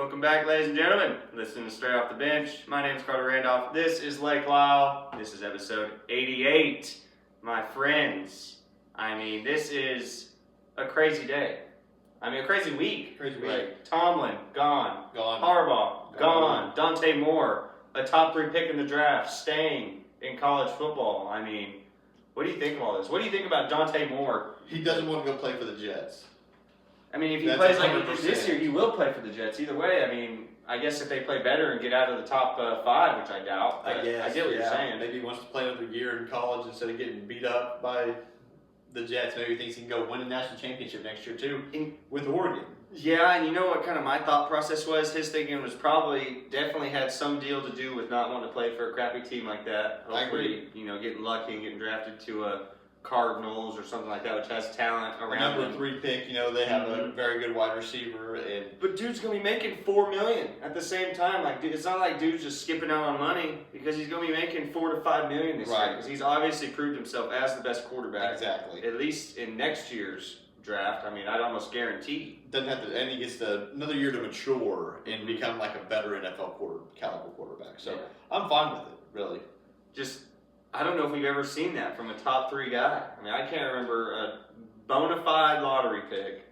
Welcome back, ladies and gentlemen. Listening to Straight Off the Bench. My name is Carter Randolph. This is Lake Lyle. This is episode 88. My friends, this is a crazy day. A crazy week. Like, Tomlin, gone. Harbaugh, gone. Dante Moore, a top 3 pick in the draft, staying in college football. What do you think of all this? What do you think about Dante Moore? He doesn't want to go play for the Jets. If he plays like he did this year, he will play for the Jets. Either way, I guess if they play better and get out of the top 5, which I doubt. I get what you're saying. Maybe he wants to play another year in college instead of getting beat up by the Jets. Maybe he thinks he can go win a national championship next year too with Oregon. Yeah, and you know what kind of my thought process was? His thinking was definitely had some deal to do with not wanting to play for a crappy team like that. Hopefully, I agree. Getting lucky and getting drafted to a Cardinals or something like that, which has talent around Number them. 3 pick, they have a very good wide receiver. But dude's going to be making $4 million at the same time. It's not like dude's just skipping out on money because he's going to be making $4 to $5 million this year because he's obviously proved himself as the best quarterback. Exactly. At least in next year's draft. I'd almost guarantee. Doesn't have to, and he gets another year to mature and become like a better NFL caliber quarterback. So I'm fine with it, really. I don't know if we've ever seen that from a top 3 guy. I can't remember a bona fide lottery pick.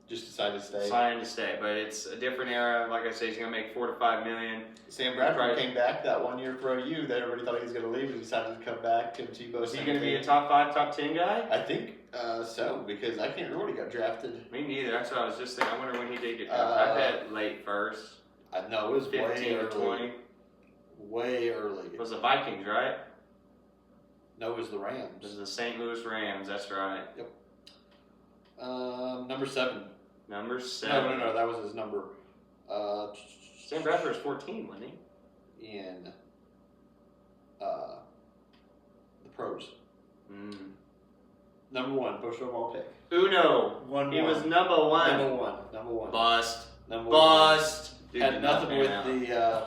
Just decided to stay. Deciding to stay, but it's a different era. Like I say, he's going to make $4 to $5 million. Sam Bradford came back that 1 year for OU. That everybody thought he was going to leave, and decided to come back. Tim Tebow. Is he going to be a top 5, top 10 guy? I think so, because I can't remember when he got drafted. Me neither. That's what I was just thinking. I wonder when he did get drafted. I bet late first. I know it was 15 or 20. Way early. It was the Vikings, right? No, it was the Rams. It was the St. Louis Rams. That's right. Yep. Number 7. Number 7. No. That was his number. Sam Bradford was 14, wasn't he? In the pros. Number 1, first overall pick. Uno. He was number 1. Number 1. Bust. Number Bust. 1. Dude, had nothing with the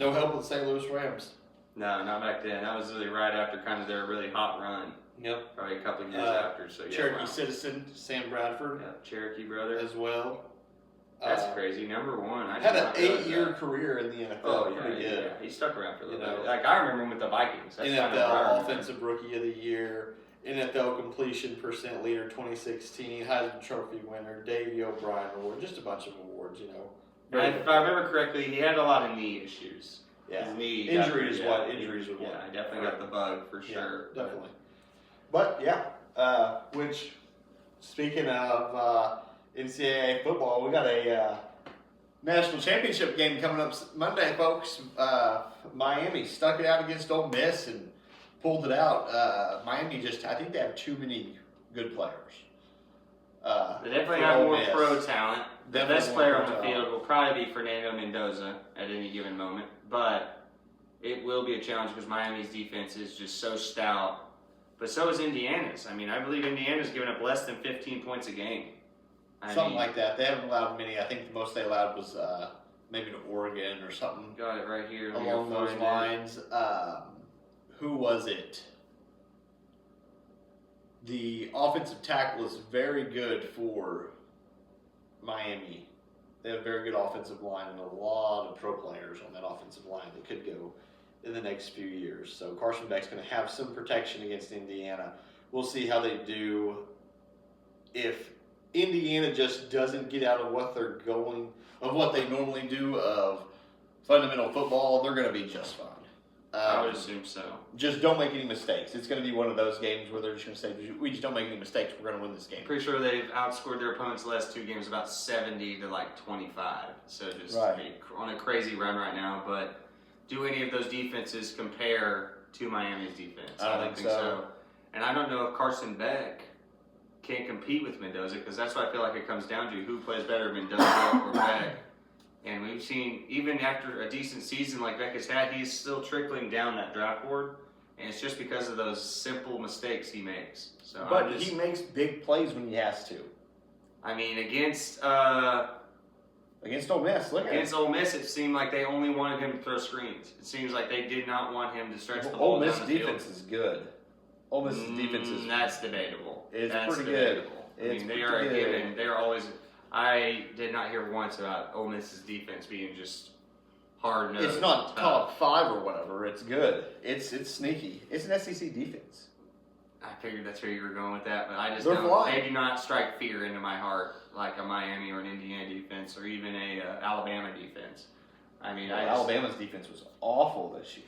no help with the St. Louis Rams. No, not back then. That was really right after kind of their really hot run. Yep. Probably a couple of years after. So Cherokee citizen, Sam Bradford. Yeah, Cherokee brother. As well. That's crazy. Number 1. I had an 8-year career in the NFL. Oh, Pretty good. Yeah. He stuck around for a little bit. Like, I remember him with the Vikings. That's NFL Offensive Rookie of the Year, NFL Completion Percent Leader 2016, Heisman Trophy winner, Davey O'Brien Award, just a bunch of awards, If I remember correctly, he had a lot of knee issues. Yeah. His knee injuries were what? Yeah, I definitely got the bug for sure. Yeah, definitely. But yeah, which speaking of NCAA football, we got a national championship game coming up Monday, folks. Miami stuck it out against Ole Miss and pulled it out. Miami I think they have too many good players. They definitely have more pro talent. The best player on the talent. field will probably be Fernando Mendoza at any given moment, but it will be a challenge because Miami's defense is just so stout. But so is Indiana's. I believe Indiana's given up less than 15 points a game. Something like that. They haven't allowed many. I think the most they allowed was maybe to Oregon or something. Got it right here. Along those lines. Who was it? The offensive tackle is very good for Miami. They have a very good offensive line and a lot of pro players on that offensive line that could go in the next few years. So Carson Beck's going to have some protection against Indiana. We'll see how they do. If Indiana just doesn't get out of what they normally do of fundamental football, they're going to be just fine. I would assume so. Just don't make any mistakes. It's going to be one of those games where they're just going to say, we just don't make any mistakes. We're going to win this game. Pretty sure they've outscored their opponents the last 2 games about 70 to 25. So just on a crazy run right now. But do any of those defenses compare to Miami's defense? I don't think so. And I don't know if Carson Beck can compete with Mendoza because that's what I feel like it comes down to. Who plays better, Mendoza or Beck? And we've seen, even after a decent season like Beck has had, he's still trickling down that draft board. And it's just because of those simple mistakes he makes. So but he makes big plays when he has to. Against Ole Miss, against Ole Miss, it seemed like they only wanted him to throw screens. It seems like they did not want him to stretch the ball Ole Miss down the field. defense is good. Ole Miss's defense is that's debatable. It's that's pretty debatable. good. They are always. I did not hear once about Ole Miss's defense being just hard nosed. It's not top 5 or whatever. It's good. It's sneaky. It's an SEC defense. I figured that's where you were going with that, but I just They're don't. flying. They do not strike fear into my heart like a Miami or an Indiana defense or even a Alabama defense. I mean, Alabama's defense was awful this year.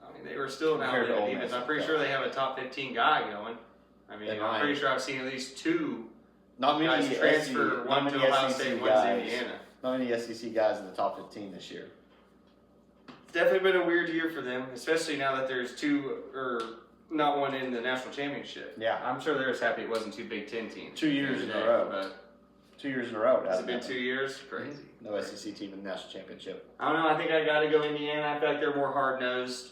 I mean, they were still an Compared to Alabama Ole defense. Miss, I'm pretty sure they have a top 15 guy going. I mean, They I'm might. pretty sure I've seen at least 2 Not many guys transfer, one to Ohio State, one to Indiana. Not many SEC guys in the top 15 this year. It's definitely been a weird year for them, especially now that there's 2 or not one in the national championship. Yeah. I'm sure they're just happy it wasn't 2 Big Ten teams. 2 years the in day, a row. But 2 years in a row. has it been 2 years? Crazy. No SEC team in the national championship. I don't know. I think I got to go Indiana. I feel like they're more hard nosed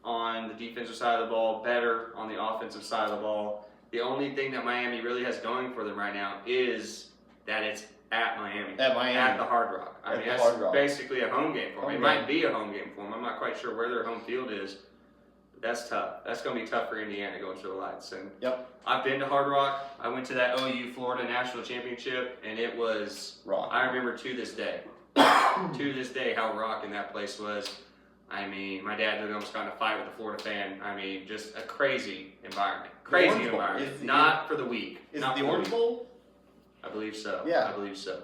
on the defensive side of the ball, better on the offensive side of the ball. The only thing that Miami really has going for them right now is that it's at Miami. At Miami. At the Hard Rock. I At mean, the that's Hard Rock. basically a home game for them. Home It game. might be a home game for them. I'm not quite sure where their home field is. But that's tough. That's going to be tough for Indiana going to the lights. And Yep. I've been to Hard Rock. I went to that OU Florida National Championship, and it was, Rock. I remember to this day, how rocking that place was. I mean, my dad literally almost got in a fight with a Florida fan. I mean, just a crazy environment. Crazy Orange Bowl. environment. Is the- Not for the weak. Is Not it for the Orange weak. Bowl? I believe so. Yeah. I believe so.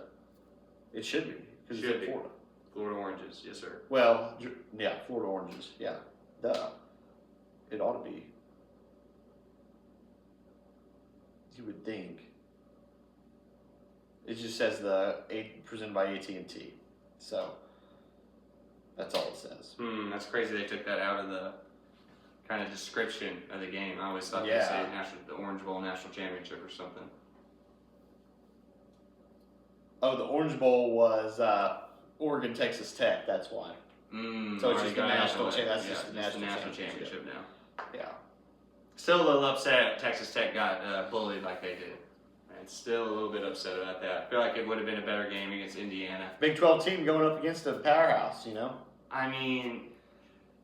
It should be. Because Should it's be. in Florida. Florida Oranges, yes sir. Well, yeah, Florida Oranges. Yeah. Duh. It ought to be. You would think. It just says presented by AT&T. So, that's all it says. That's crazy they took that out of the kind of description of the game. I always thought Yeah. they'd say the Orange Bowl National Championship or something. Oh, the Orange Bowl was Oregon, Texas Tech. That's why. So it's already just the got out national of the way. that's Yeah, just the national championship. championship now. Yeah. Still a little upset Texas Tech got bullied like they did. And still a little bit upset about that. I feel like it would have been a better game against Indiana. Big 12 team going up against a powerhouse, you know? I mean,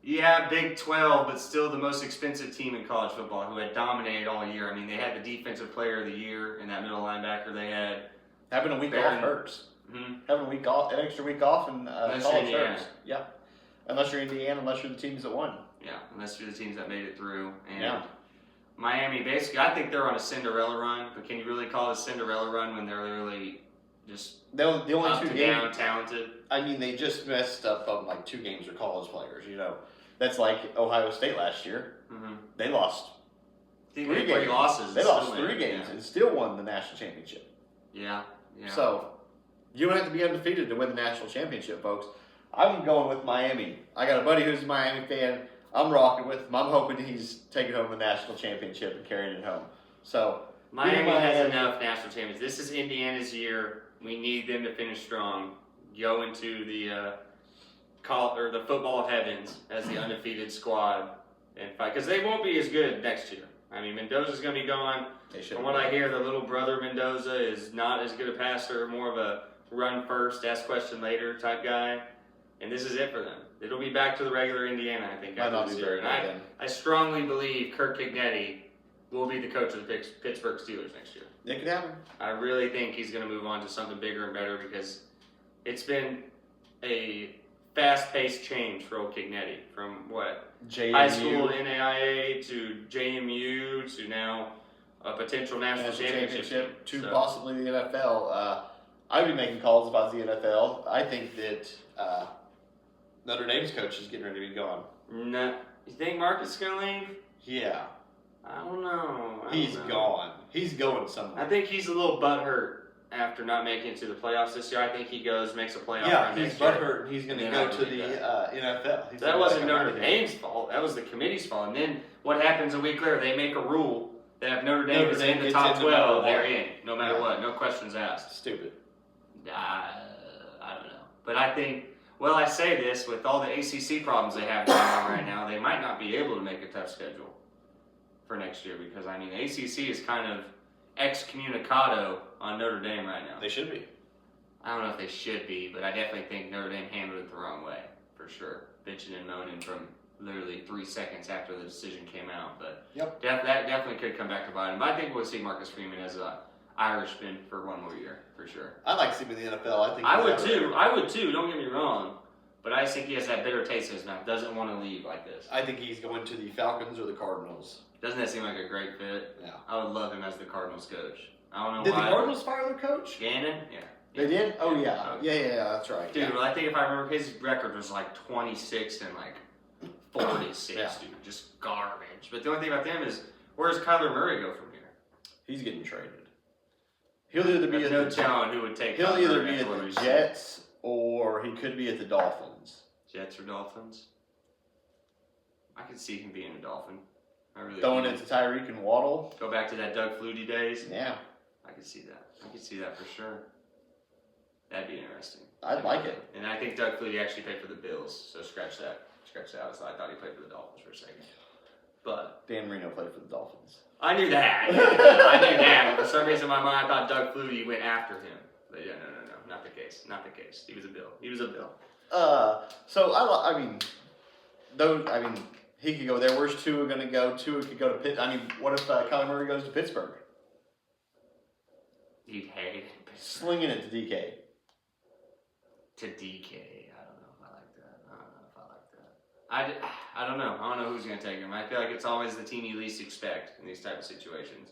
yeah, Big 12, but still the most expensive team in college football who had dominated all year. I mean, they had the defensive player of the year in that middle linebacker they had. Having a week Baron- off hurts. hmm Having a week off, an extra week off in Unless college you're Indiana. hurts. Yeah. Unless you're Indiana, unless you're the teams that won. Yeah, unless you're the teams that made it through. And Yeah. Miami, basically, I think they're on a Cinderella run, but can you really call it a Cinderella run when they're literally just The only up two to games. down talented? I mean, they just messed up on like 2 games for college players, you know? That's like Ohio State last year. Mm-hmm. They lost They 3 play games. losses. They and lost still 3 win. games and still won the national championship. Yeah, yeah. So, you don't have to be undefeated to win the national championship, folks. I'm going with Miami. I got a buddy who's a Miami fan. I'm rocking with him. I'm hoping he's taking home the national championship and carrying it home. So, Miami has Miami. enough national champions. This is Indiana's year. We need them to finish strong. Go into the the football heavens as the undefeated squad and fight because they won't be as good next year. I mean, Mendoza's going to be gone. they should. From what I hear, the little brother Mendoza is not as good a passer, more of a run first, ask question later type guy. And this is it for them. It'll be back to the regular Indiana, I think, Might after not this be year. very And good then. I strongly believe Kirk Ignetti will be the coach of the Pittsburgh Steelers next year. It could happen. I really think he's going to move on to something bigger and better because it's been a fast-paced change for old Ignetti from what JMU. high school NAIA to JMU to now a potential national championship to So, possibly the NFL. I'd be making calls if I was the NFL. I think that Notre Dame's coach is getting ready to be gone. no, you think Marcus is going to leave? Yeah, I don't know. he's gone. He's going somewhere. I think he's a little butthurt after not making it to the playoffs this year. I think he goes, makes a playoff Yeah, run he's next year. butthurt. He's going to And go I to believe the NFL. He's That gonna wasn't come Notre out of Dame's fault. That was the committee's fault. And then what happens a week later? They make a rule that if Notre Dame Notre is Dame in the gets top in no matter 12, what. they're in, no matter Yeah. what. No questions asked. Stupid. I don't know. But I think, well, I say this, with all the ACC problems they have going on right now, they might not be able to make a tough schedule for next year because, I mean, the ACC is kind of excommunicado on Notre Dame right now. They should be. I don't know if they should be, but I definitely think Notre Dame handled it the wrong way, for sure. Bitching and moaning from literally 3 seconds after the decision came out. But Yep. that definitely could come back to bite him. But I think we'll see Marcus Freeman as Irishman for one more year, for sure. I like to see him in the NFL. I think I he's would underrated. too. I would too. Don't get me wrong. But I just think he has that bitter taste in his mouth. Doesn't want to leave like this. I think he's going to the Falcons or the Cardinals. Doesn't that seem like a great fit? Yeah. I would love him as the Cardinals coach. I don't know Did why. the Cardinals fire their coach? Gannon? Yeah. They did? Oh, yeah. Yeah, that's right. Dude, yeah. well, I think if I remember, his record was like 26 and like 46, Yeah. dude. Just garbage. But the only thing about them is, where does Kyler Murray go from here? He's getting traded. He'll either be There's at no the telling who would take He'll Kyler either Murray be after at what the we've seen. Jets or he could be at the Dolphins. Jets or Dolphins? I could see him being a Dolphin. I really Throwing can. it to Tyreek and Waddle. Go back to that Doug Flutie days. Yeah, I could see that. I could see that for sure. That'd be interesting. I'd like it. And I think Doug Flutie actually played for the Bills, so scratch that. Scratch that. So I thought he played for the Dolphins for a second. But Dan Marino played for the Dolphins. I knew that. I knew that. But for some reason in my mind, I thought Doug Flutie went after him. But yeah, no. Not the case. Not the case. He was a Bill. He was a Bill. So I mean, he could go there. Where's Tua going to go? Tua could go to Pitt. I mean, what if Kyler Murray goes to Pittsburgh? He'd hate it. Slinging it to DK. To DK. I don't know if I like that. I don't know. I don't know who's going to take him. I feel like it's always the team you least expect in these type of situations.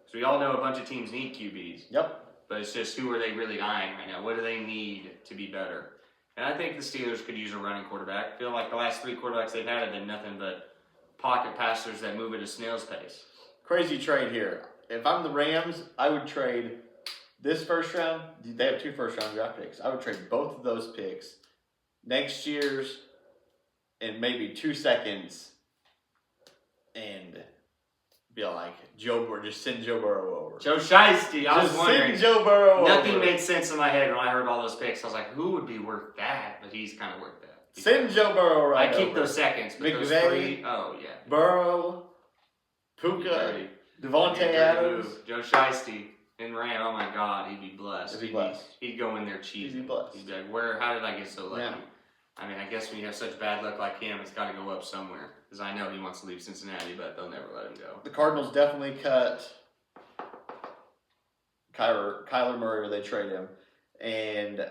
So we all know a bunch of teams need QBs. Yep. But it's just, who are they really eyeing right now? What do they need to be better? And I think the Steelers could use a running quarterback. I feel like the last 3 quarterbacks they've had have been nothing but pocket passers that move at a snail's pace. Crazy trade here. If I'm the Rams, I would trade this first round. They have 2 first-round draft picks. I would trade both of those picks, next year's, and maybe 2 seconds, and be like, just send Joe Burrow over. Joe Shiesty, I was Just wondering. send Joe Burrow Nothing over. made sense in my head when I heard all those picks. I was like, who would be worth that? But he's kind of worth that. Send Joe Burrow right I keep over. those seconds, but those McVay, 3, oh yeah. Burrow, Puka, Dirty. Devontae Dirty Adams. move. Joe Shiesty and Ran, oh my God, he'd be blessed. He'd be blessed. He'd go in there cheating. He'd be blessed. He'd be like, how did I get so lucky? Yeah. I mean, I guess when you have such bad luck like him, it's got to go up somewhere. Because I know he wants to leave Cincinnati, but they'll never let him go. The Cardinals definitely cut Kyler Murray, or they trade him, and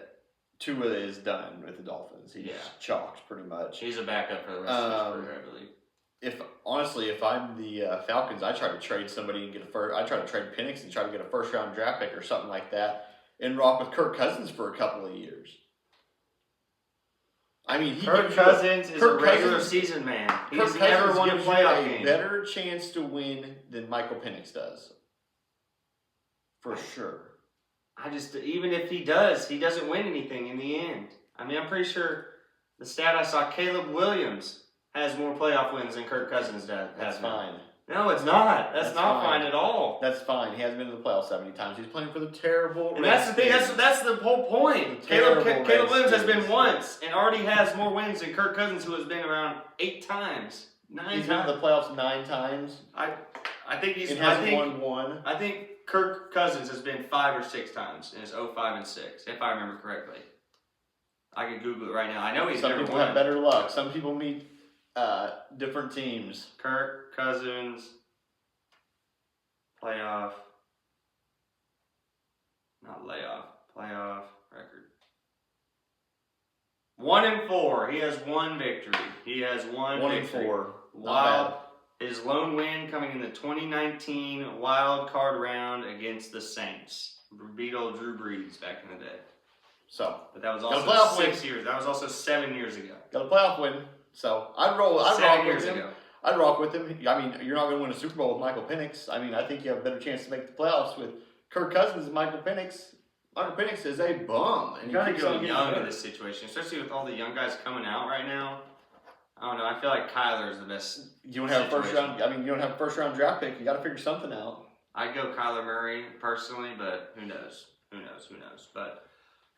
Tua is done with the Dolphins. He's chalked pretty much. He's a backup for the rest of his career, I believe. If I'm the Falcons, I try to trade somebody and get a first. I try to trade Penix and try to get a first-round draft pick or something like that, and rock with Kirk Cousins for a couple of years. I mean, Kirk Cousins is a regular season man. He's never won a playoff game. Better chance to win than Michael Penix does, for sure. Even if he does, he doesn't win anything in the end. I mean, I'm pretty sure the stat I saw, Caleb Williams has more playoff wins than Kirk Cousins does. That's fine. No, it's not. That's not fine. fine at all. That's fine. He hasn't been to the playoffs 70 times. He's playing for the terrible. And that's the thing. That's the whole point. Caleb Williams has been once and already has more wins than Kirk Cousins, who has been around 8 times, 9 He's times. been to the playoffs 9 times. I think he's. He hasn't won one. I think Kirk Cousins has been 5 or 6 times in his 05 and 6, if I remember correctly. I can Google it right now. I know he's Some never people won. have better luck. Some people meet different teams. Kirk Cousins playoff, not layoff, playoff record. 1-4. He has 1 victory. He has 1 victory. 1-4. Wild. His lone win coming in the 2019 wild card round against the Saints. Beat old Drew Brees back in the day. So, But that was Got a also playoff 6 years. That was also 7 years ago. got a playoff win. So, I'd rock 7 with years him. ago. I'd rock with him. I mean, you're not going to win a Super Bowl with Michael Penix. I mean, I think you have a better chance to make the playoffs with Kirk Cousins and Michael Penix. Michael Penix is a bum. And You gotta keeps on go getting young in better. this situation, especially with all the young guys coming out right now. I don't know. I feel like Kyler is the best. You don't have a first situation. round. I mean, you don't have a first round draft pick. You got to figure something out. I'd go Kyler Murray personally, but who knows? Who knows? But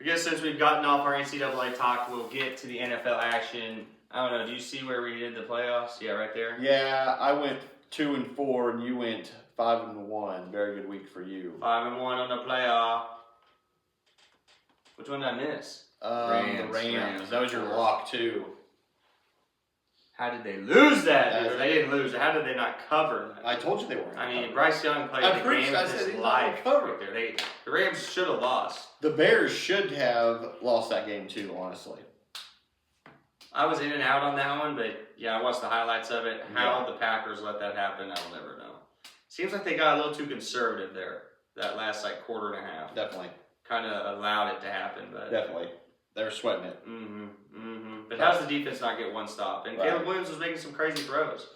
I guess since we've gotten off our NCAA talk, we'll get to the NFL action. I don't know. Do you see where we did the playoffs? Yeah, right there. Yeah, I went 2-4, and you went 5-1. Very good week for you. 5-1 on the playoff. Which one did I miss? The Rams. That was your lock too. How did they lose that? That's- Or they didn't lose it. How did they not cover that? I told you they weren't. I mean, Bryce Young played At the first game I of said his he's not life. gonna cover. Right there. The Rams should have lost. The Bears should have lost that game too, honestly. I was in and out on that one, but yeah, I watched the highlights of it. How the Packers let that happen, I'll never know. Seems like they got a little too conservative there. That last quarter and a half Definitely. kind of allowed it to happen, but Definitely. They're sweating it. But how's the defense not get one stop? And Right. Caleb Williams was making some crazy throws.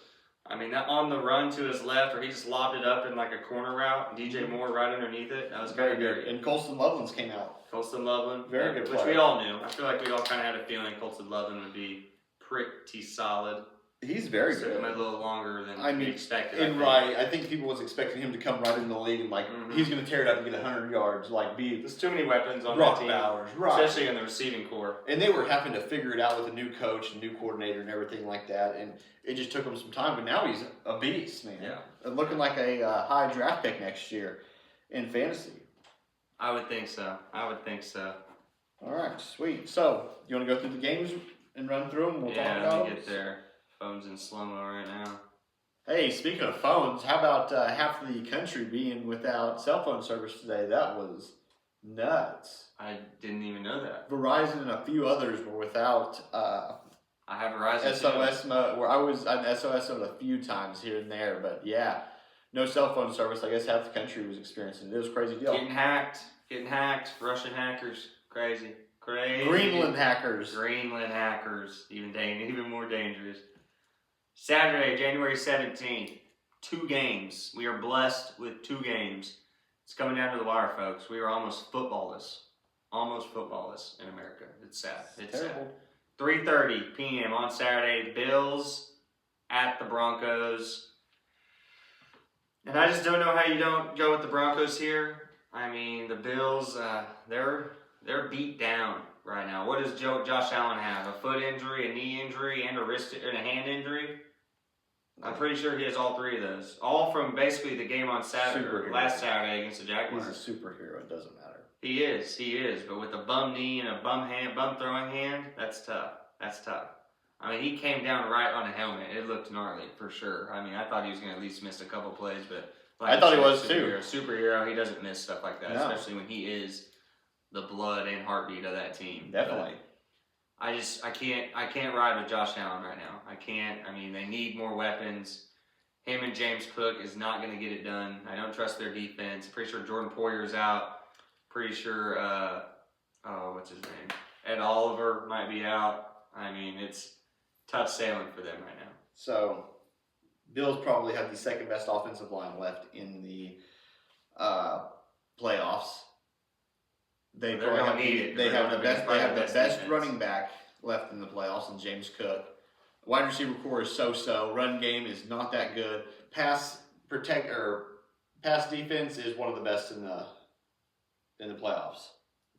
I mean, that on the run to his left, or he just lobbed it up in like a corner route. DJ Moore right underneath it. That was Very kind of good. dirty. And Colston Loveland's came out. Colston Loveland, Very good which player. we all knew. I feel like we all kind of had a feeling Colston Loveland would be pretty solid. He's very Took good. him a little longer than I we mean, expected. And right, I think people was expecting him to come right in the league and he's going to tear it up and get 100 yards, be There's too many weapons on Brock that team, Bowers, right? especially in the receiving core. And they were having to figure it out with a new coach and new coordinator and everything like that, and it just took him some time. But now he's a beast, man. Yeah. And looking like a high draft pick next year in fantasy. I would think so. All right, sweet. So you want to go through the games and run through them? We'll talk Yeah, about let me them. get there. Phone's in slow-mo right now. Hey, speaking of phones, how about half of the country being without cell phone service today? That was nuts. I didn't even know that. Verizon and a few others were without I have Verizon SOS mode. Where I was on SOS mode a few times here and there, but yeah, no cell phone service. I guess half the country was experiencing it. It was a crazy deal. Getting hacked. Russian hackers. Crazy. Greenland hackers. Greenland hackers. Even more dangerous. Saturday, January 17th. 2 games. We are blessed with 2 games. It's coming down to the wire, folks. We are almost footballless. In America. It's sad. It's Terrible. sad. 3:30 p.m. on Saturday. Bills at the Broncos. And I just don't know how you don't go with the Broncos here. I mean, the Bills, they're beat down right now. What does Josh Allen have? A foot injury, a knee injury, and a hand injury? I'm pretty sure he has all 3 of those. All from basically the game on Saturday, last Saturday against the Jaguars. He's a superhero. It doesn't matter. He is. But with a bum knee and a bum throwing hand, that's tough. I mean, he came down right on a helmet. It looked gnarly for sure. I mean, I thought he was going to at least miss a couple plays, but I thought he was too. Superhero, he doesn't miss stuff like that, No. especially when he is the blood and heartbeat of that team. Definitely. But I can't ride with Josh Allen right now. I can't. I mean, they need more weapons. Him and James Cook is not going to get it done. I don't trust their defense. Pretty sure Jordan Poyer's out. Pretty sure, what's his name? Ed Oliver might be out. I mean, it's tough sailing for them right now. So, Bills probably have the second best offensive line left in the playoffs. They They're gonna need it. They have the best. They have the best defense. running back left in the playoffs, and James Cook. Wide receiver core is so-so. Run game is not that good. Pass defense is one of the best in the playoffs.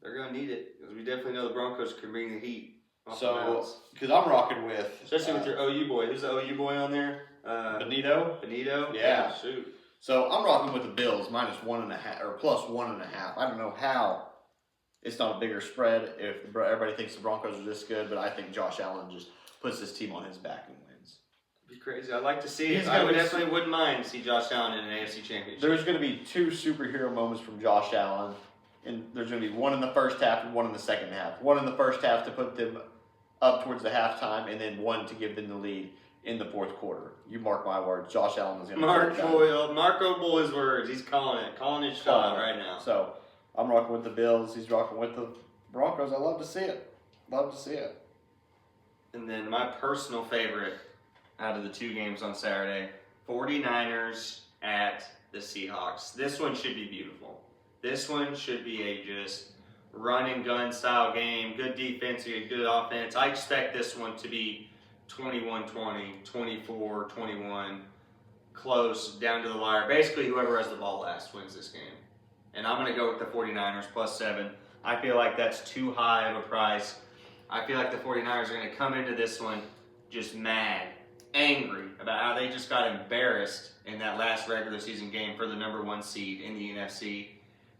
They're going to need it because we definitely know the Broncos can bring the heat. So, because I'm rocking with, especially with your OU boy. Who's the OU boy on there? Benito. Yeah. Shoot. So I'm rocking with the Bills -1.5 or +1.5. I don't know how it's not a bigger spread if everybody thinks the Broncos are this good, but I think Josh Allen just puts this team on his back and wins. It'd be crazy. I'd like to see He's it. I gonna be definitely wouldn't mind to see Josh Allen in an AFC Championship. There's going to be 2 superhero moments from Josh Allen, and there's going to be one in the first half and one in the second half. One in the first half to put them up towards the halftime, and then one to give them the lead in the fourth quarter. You mark my words, Josh Allen is going to Marco Boyle's words. He's calling his shot right now. So I'm rocking with the Bills. He's rocking with the Broncos. I love to see it. And then my personal favorite out of the 2 games on Saturday, 49ers at the Seahawks. This one should be beautiful. This one should be a just run and gun style game. Good defense, good offense. I expect this one to be 21-20, 24-21, close, down to the wire. Basically, whoever has the ball last wins this game. And I'm going to go with the 49ers +7. I feel like that's too high of a price. I feel like the 49ers are going to come into this one just mad, angry about how they just got embarrassed in that last regular season game for the number 1 seed in the NFC.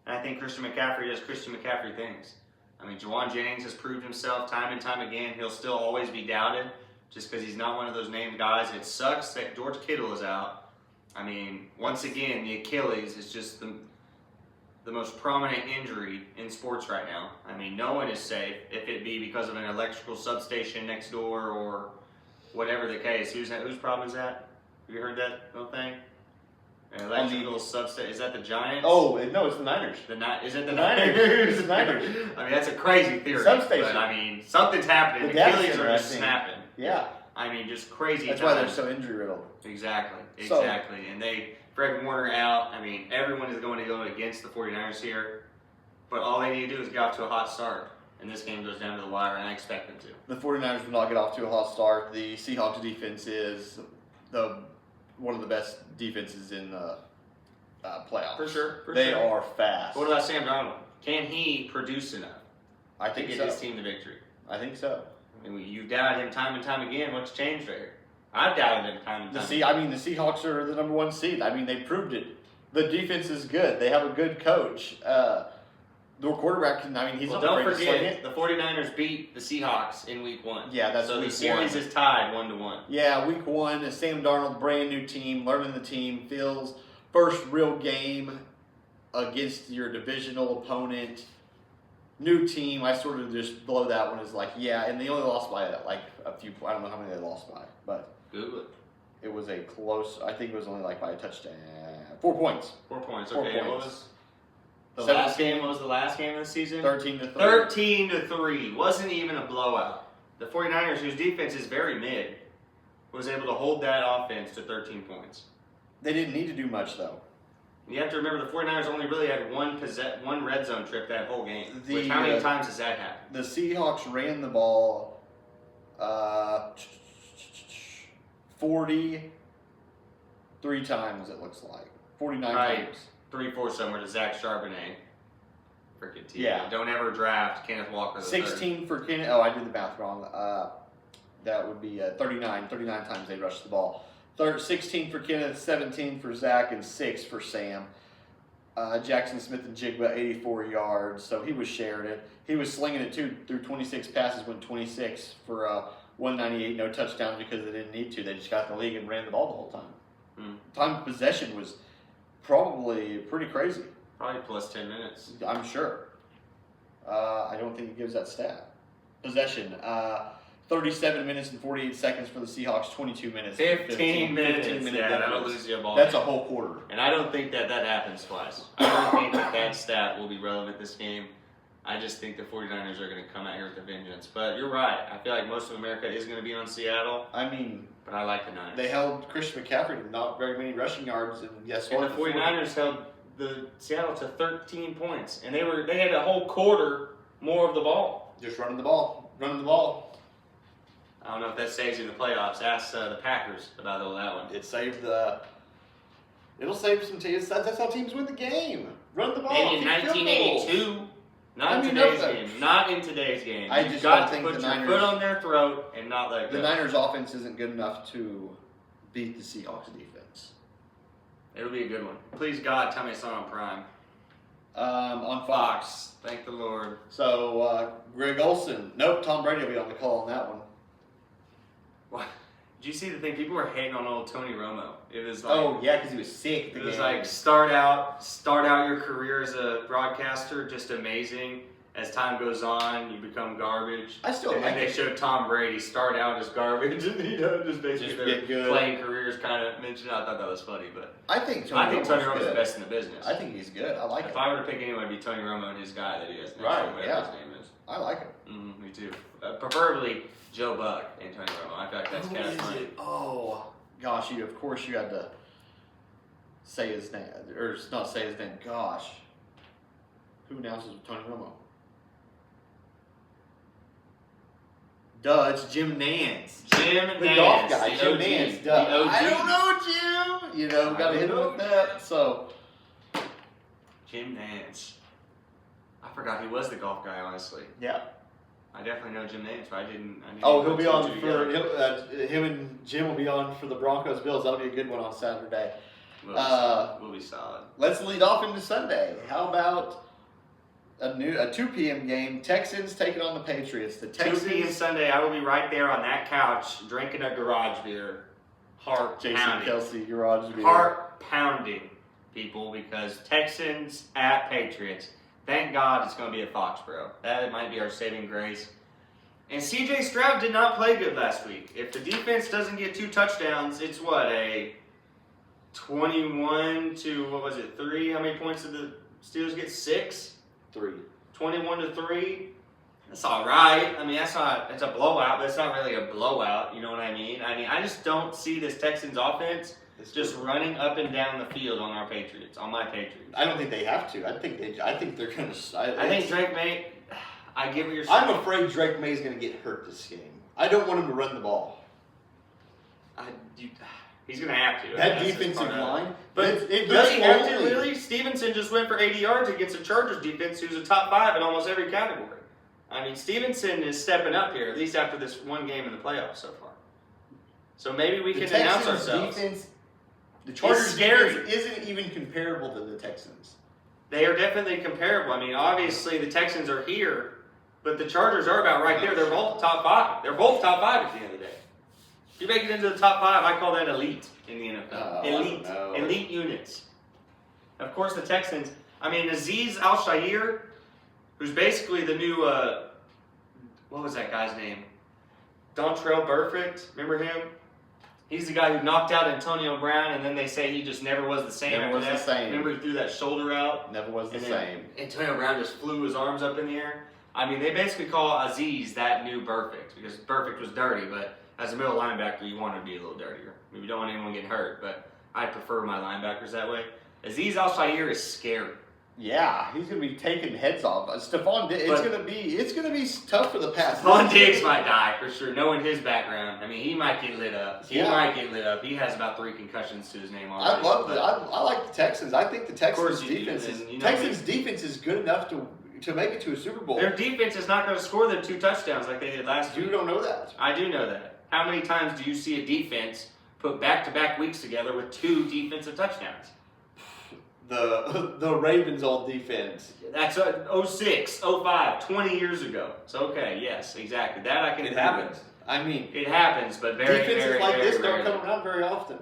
And I think Christian McCaffrey does Christian McCaffrey things. I mean, Juwan Jennings has proved himself time and time again. He'll still always be doubted, just because he's not one of those named guys. It sucks that George Kittle is out. I mean, once again, the Achilles is just the most prominent injury in sports right now. I mean, no one is safe, if it be because of an electrical substation next door or whatever the case. Whose problem is that? Have you heard that little thing? An electrical substation. Is that the Giants? Oh, no, it's the Niners. Is it the Niners? Niners? It's the Niners. I mean, that's a crazy theory. Substation. But I mean, something's happening. The The data Achilles center, are I just think. snapping. Yeah. I mean, just crazy. That's why they're times. so injury riddled. Exactly. So- And Fred Warner out. I mean, everyone is going to go against the 49ers here. But all they need to do is get off to a hot start. And this game goes down to the wire, and I expect them to. The 49ers will not get off to a hot start. The Seahawks defense is one of the best defenses in the playoffs. For sure. They are fast. What about Sam Darnold? Can he produce enough I to think get so. his team to victory? I think so. I mean, you've doubted him time and time again. What's changed there? I've doubted him time and time again. The Seahawks are the number one seed. I mean, they proved it. The defense is good. They have a good coach. Their quarterback can. I mean, he's Well, not don't afraid to sling forget, it. the 49ers beat the Seahawks in Week 1. Yeah, that's so week the series one. is tied 1-1. Yeah, week 1, Sam Darnold, brand new team, learning the team, Phil's first real game against your divisional opponent. New team. I sort of just blow that one as like, yeah, and they only lost by like a few. I don't know how many they lost by, but Google it. it was a close. I think it was only like by a touchdown. 4 points. 4 points. 4 Okay, what points. was the 17. last game? What was the last game of the season? 13-3. 13-3. Wasn't even a blowout. The 49ers, whose defense is very mid, was able to hold that offense to 13 points. They didn't need to do much though. You have to remember the 49ers only really had one red zone trip that whole game. The, Which how many times has that happened? The Seahawks ran the ball 43 times, it looks like. 49 Right. times. 3-4 somewhere to Zach Charbonnet. Freaking team. Yeah. Don't ever draft Kenneth Walker. the 16 for Kenneth. Oh, I did the math wrong. That would be 39. 39 times they rushed the ball. 16 for Kenneth, 17 for Zach, and 6 for Sam. Jackson Smith and Jigba, 84 yards. So he was sharing it. He was slinging it too through 26 passes, went 26 for 198. No touchdowns because they didn't need to. They just got in the league and ran the ball the whole time. Time of possession was probably pretty crazy. Probably plus 10 minutes. I'm sure. I don't think it gives that stat. Possession. 37 minutes and 48 seconds for the Seahawks. 22 minutes. 15 minutes. 15 minute Yeah, that'll difference. lose you a ball. That's a whole quarter. And I don't think that happens twice. I don't think that stat will be relevant this game. I just think the 49ers are going to come out here with a vengeance. But you're right. I feel like most of America is going to be on Seattle. I mean, But I like the Niners. they held Christian McCaffrey to not very many rushing yards, and guess And what? the 49ers held the Seattle to 13 points. And they had a whole quarter more of the ball. Just running the ball. Running the ball. I don't know if that saves you in the playoffs. Ask the Packers about that one. It saved the. It'll save some teams. That's how teams win the game. Run the ball. Maybe in kick field goals. 1982. Not I in mean, today's no, game. Not in today's game. I You've just got don't to think put the your Niners- foot on their throat and not let go. The Niners' offense isn't good enough to beat the Seahawks' defense. It'll be a good one. Please God, tell me it's not on Prime. On Fox. Thank the Lord. So Greg Olson. Nope, Tom Brady will be on the call on that one. What? Did you see the thing? People were hating on old Tony Romo. It was like, Oh yeah, because he was sick. At the it was game. like start out your career as a broadcaster, just amazing. As time goes on, you become garbage. I still and like then they it. showed Tom Brady start out as garbage, and just basically Just their get good. playing careers kind of mentioned. I thought that was funny, but I think I think Tony Romo's Romo's the good. best in the business. I think he's good. I like If it. I were to pick anyone, it'd be Tony Romo and his guy that he has next Right, to him, whatever yeah. his name is. I like it. Me too. Preferably Joe Buck and Tony Romo. I feel like that's Who kind of is funny. it? Oh gosh, of course you had to say his name, or not say his name. Gosh, who announces with Tony Romo? Duh, it's Jim Nance. Jim The Nance, golf guy, the Jim OG, Nance. the Duh. OG. I don't know, Jim. You know, got to hit him with that. So, Jim Nance. I forgot he was the golf guy, honestly. yeah. I definitely know Jim Nance, but I didn't Oh, put he'll be two and on two for together. him and Jim will be on for the Broncos Bills. That'll be a good one on Saturday. We'll be solid. Let's lead off into Sunday. How about a 2 p.m. game. Texans taking on the Patriots. The 2 Texans. p.m. Sunday, I will be right there on that couch drinking a garage beer. Heart Jason pounding. Kelsey garage beer. Heart pounding, people, because Texans at Patriots. Thank God it's going to be at Foxborough. That might be our saving grace. And C.J. Stroud did not play good last week. If the defense doesn't get 2 touchdowns, it's what, a 21 to, 3? How many points did the Steelers get? 6? 3. 21 to 3? That's all right. I mean, it's a blowout, but it's not really a blowout. You know what I mean? I just don't see this Texans offense just running up and down the field on our Patriots, on my Patriots. I don't think they have to. I think they're going to. I think Drake May. I get what you're saying. I'm afraid Drake May is going to get hurt this game. I don't want him to run the ball. He's going to have to. That defensive line. But does he have to, really? Stevenson just went for 80 yards against the Chargers defense, who's a top 5 in almost every category. I mean, Stevenson is stepping up here, at least after this one game in the playoffs so far. So maybe we can announce ourselves. The Chargers scary. defense isn't even comparable to the Texans. They are definitely comparable. I mean, obviously the Texans are here, but the Chargers are about right there. They're both top 5. They're both top 5 at the end of the day. If you make it into the top 5, I call that elite in the NFL. Elite units. Of course, the Texans. I mean, Azeez Al-Shaair, who's basically the new, what was that guy's name? Dontrell Burfict. Remember him? He's the guy who knocked out Antonio Brown, and then they say he just never was the same Never after was that. the same. Remember he threw that shoulder out? Never was the And then same. Antonio Brown just flew his arms up in the air. I mean, they basically call Azeez that new Burfict, because Burfict was dirty, but as a middle linebacker, you want to be a little dirtier. I mean, you don't want anyone getting hurt, but I prefer my linebackers that way. Azeez Al-Shaair is scary. Yeah, he's going to be taking heads off. Stephon Diggs, it's going to be tough for the pass. Stephon Diggs might die for sure, knowing his background. I mean, he might get lit up. He has about 3 concussions to his name already. I like the Texans. I think the Texans defense defense defense is good enough to make it to a Super Bowl. Their defense is not going to score them 2 touchdowns like they did last week. You don't know that. I do know that. How many times do you see a defense put back-to-back weeks together with 2 defensive touchdowns? The Ravens' old defense. That's 06, 05, 20 years ago. So, okay, yes, exactly. That I can It agree happens. with. I mean, It happens, but very, defenses very, like very this don't rarely. come around very often.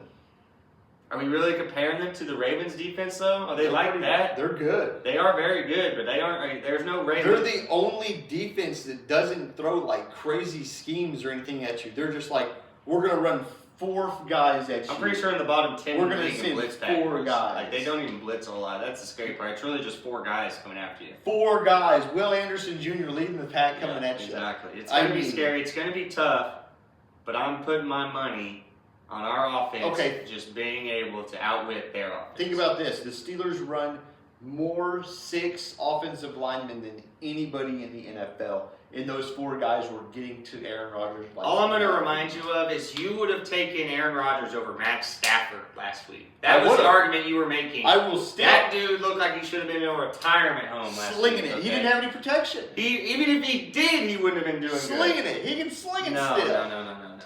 Are we really comparing them to the Ravens defense, though? Are they like that? They're good. They are very good, but they aren't. There's no Ravens. They're the only defense that doesn't throw like crazy schemes or anything at you. They're just like, we're going to run 4 guys at you. I'm pretty sure in the bottom 10 We're gonna league in send blitz 4 packages. guys. Like, they don't even blitz a whole lot. That's the scary part. It's really just 4 guys coming after you. 4 guys. Will Anderson Jr. leading the pack coming at you. Exactly. It's going to be scary. It's going to be tough, but I'm putting my money on our offense just being able to outwit their offense. Think about this. The Steelers run more 6 offensive linemen than anybody in the NFL. And those 4 guys were getting to Aaron Rodgers. All I'm going to remind you of is you would have taken Aaron Rodgers over Matt Stafford last week. That was the argument you were making. I will still. That dude looked like he should have been in a retirement home last week. Slinging it. He didn't have any protection. Even if he did, he wouldn't have been doing Slinging good. it. He can sling it No.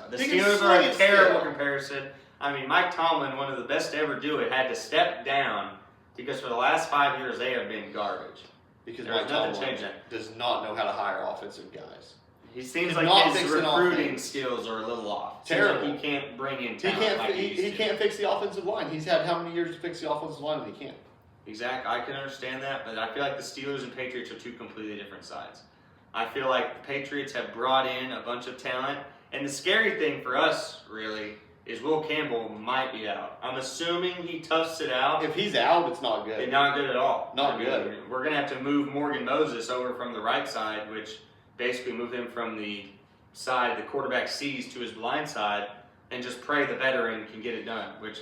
The Steelers are a terrible comparison. I mean, Mike Tomlin, one of the best to ever do it, had to step down because for the last 5 years they have been garbage. Because There's Mike nothing Tomlin changing. does not know how to hire offensive guys. He seems Could like not his fix an recruiting offense. skills are a little off. Terrible. Seems like he can't bring in He talent like he used to. can't fix the offensive line. He's had how many years to fix the offensive line, and he can't. Exactly. I can understand that, but I feel like the Steelers and Patriots are 2 completely different sides. I feel like the Patriots have brought in a bunch of talent, and the scary thing for us, really, is Will Campbell might be out. I'm assuming he toughs it out. If he's out, it's not good. It's not good at all. Not good. We're going to have to move Morgan Moses over from the right side, which basically move him from the side the quarterback sees to his blind side, and just pray the veteran can get it done. Which,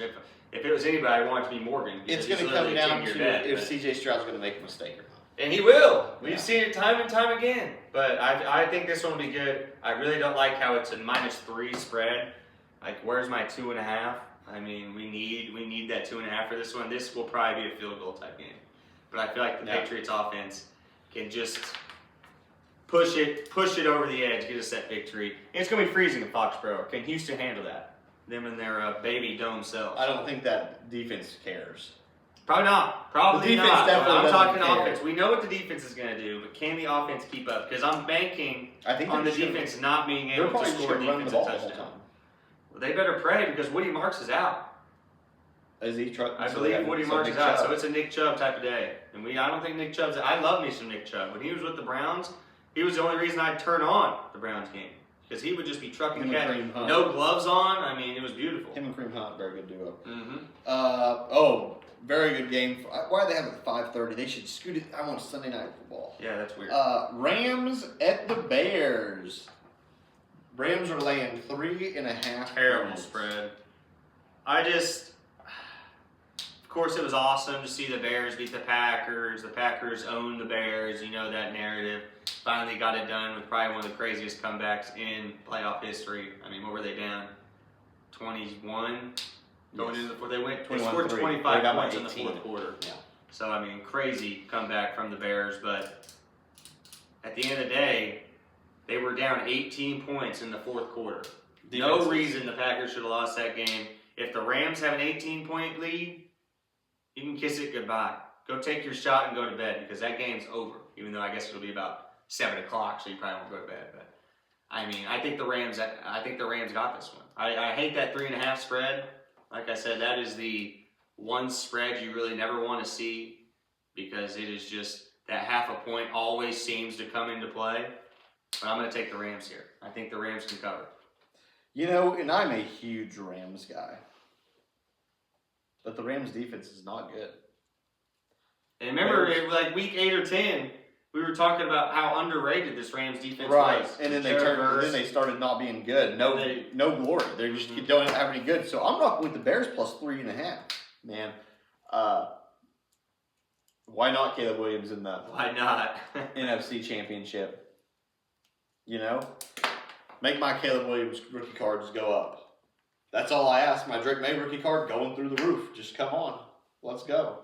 if it was anybody, I want it to be Morgan. It's going to come down to if C.J. Stroud's going to make a mistake or not. And he will. We've seen it time and time again. But I think this one will be good. I really don't like how it's a -3 spread. Like, where's my 2.5? I mean, we need that 2.5 for this one. This will probably be a field goal type game. But I feel like the Patriots offense can just push it over the edge, get us that victory. And it's going to be freezing in Foxborough. Can Houston handle that? Them and their baby dome selves. I don't think that defense cares. Probably not. Probably The defense not. But definitely I'm doesn't talking care. offense. We know what the defense is going to do, but can the offense keep up? Because I'm banking I think on the they're just defense not being They're able to probably just score a going to run the defensive ball the whole touchdown. time. Well, they better pray because Woody Marks is out. Is he trucking? I believe Woody Marks is out, so it's a Nick Chubb type of day. And I don't think Nick Chubb's. I love me some Nick Chubb. When he was with the Browns, he was the only reason I'd turn on the Browns game because he would just be trucking Him and cat, Kareem Hunt. no gloves on. I mean, it was beautiful. Him and Kareem Hunt, very good duo. Mm-hmm. Very good game. Why do they have it at 5:30? They should scoot it. I want Sunday night football. Yeah, that's weird. Rams at the Bears. Rams are laying 3.5. Terrible points. spread. Of course, it was awesome to see the Bears beat the Packers. The Packers own the Bears. You know that narrative. Finally got it done with probably one of the craziest comebacks in playoff history. I mean, what were they down? 21 going into the fourth. They scored 25 points in the fourth quarter. Yeah. So I mean, crazy comeback from the Bears. But at the end of the day, they were down 18 points in the fourth quarter. No reason the Packers should have lost that game. If the Rams have an 18-point lead, you can kiss it goodbye. Go take your shot and go to bed because that game's over. Even though I guess it'll be about 7 o'clock, so you probably won't go to bed. But I mean, I think the Rams got this one. I hate that 3.5 spread. Like I said, that is the one spread you really never want to see because it is just that half a point always seems to come into play. But I'm going to take the Rams here. I think the Rams can cover. You know, and I'm a huge Rams guy. But the Rams defense is not good. And remember, like week 8 or 10, we were talking about how underrated this Rams defense Right, was. and then they started not being good. No glory. They just don't have any good. So I'm rocking with the Bears plus 3.5. Man, why not Caleb Williams in the Why not? NFC Championship? You know, make my Caleb Williams rookie cards go up. That's all I ask. My Drake May rookie card going through the roof. Just come on, let's go.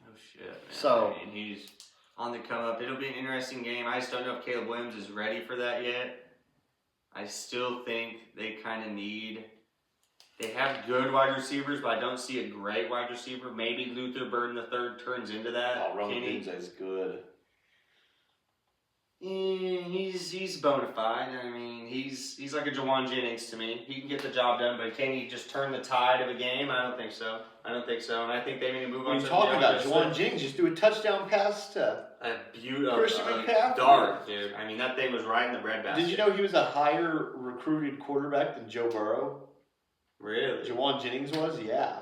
Oh shit, man. So I mean, he's on the come up. It'll be an interesting game. I just don't know if Caleb Williams is ready for that yet. I still think they kind of need. They have good wide receivers, but I don't see a great wide receiver. Maybe Luther Burden III turns into that. Oh, Roman is good. He's bona fide. I mean, he's like a Jawan Jennings to me. He can get the job done, but can he just turn the tide of a game? I don't think so. And I think they need to move on. When you talk about Jawan Jennings, just do a touchdown pass to a beautiful Christian McCaffrey. Dart, dude. I mean, that thing was right in the breadbasket. Did you know he was a higher recruited quarterback than Joe Burrow? Really? Jawan Jennings was, yeah.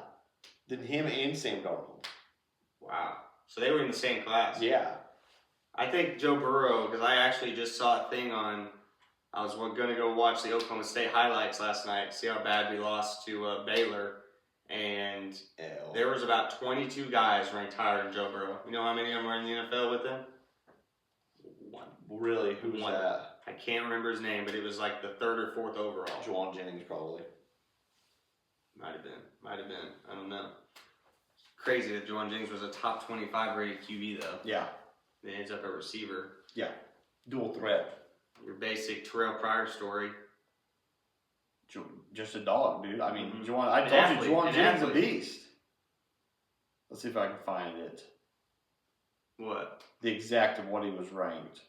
Than him and Sam Darnold. Wow. So they were in the same class. Yeah. I think Joe Burrow, because I actually just saw a thing on, I was going to go watch the Oklahoma State highlights last night, see how bad we lost to Baylor, and there was about 22 guys ranked higher than Joe Burrow. You know how many of them were in the NFL with him? One. Really? Who was that? I can't remember his name, but it was like the 3rd or 4th overall. Jawan Jennings, probably. Might have been. I don't know. Crazy that Jawan Jennings was a top 25 rated QB, though. Yeah. Then ends up a receiver. Yeah. Dual threat. Your basic Terrell Pryor story. Just a dog, dude. I mean, Mm-hmm. I told you, Jawan Jennings is a beast. Let's see if I can find it. What? The exact of what he was ranked.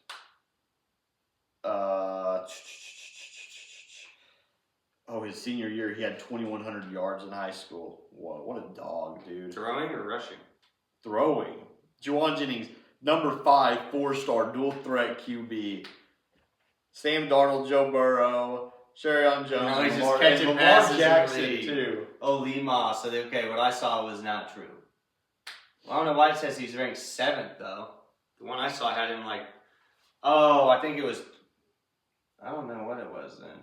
His senior year, he had 2,100 yards in high school. Whoa, what a dog, dude. Throwing or rushing? Throwing. Jawan Jennings, number 5, 4-star, dual threat QB. Sam Darnold, Joe Burrow, Sherrion Jones, he's Lamar, just catching and passes Lamar Jackson, in the league. too. Oh, Lima. So, what I saw was not true. Well, I don't know why it says he's ranked 7th, though. The one I saw had him I think it was, I don't know what it was then.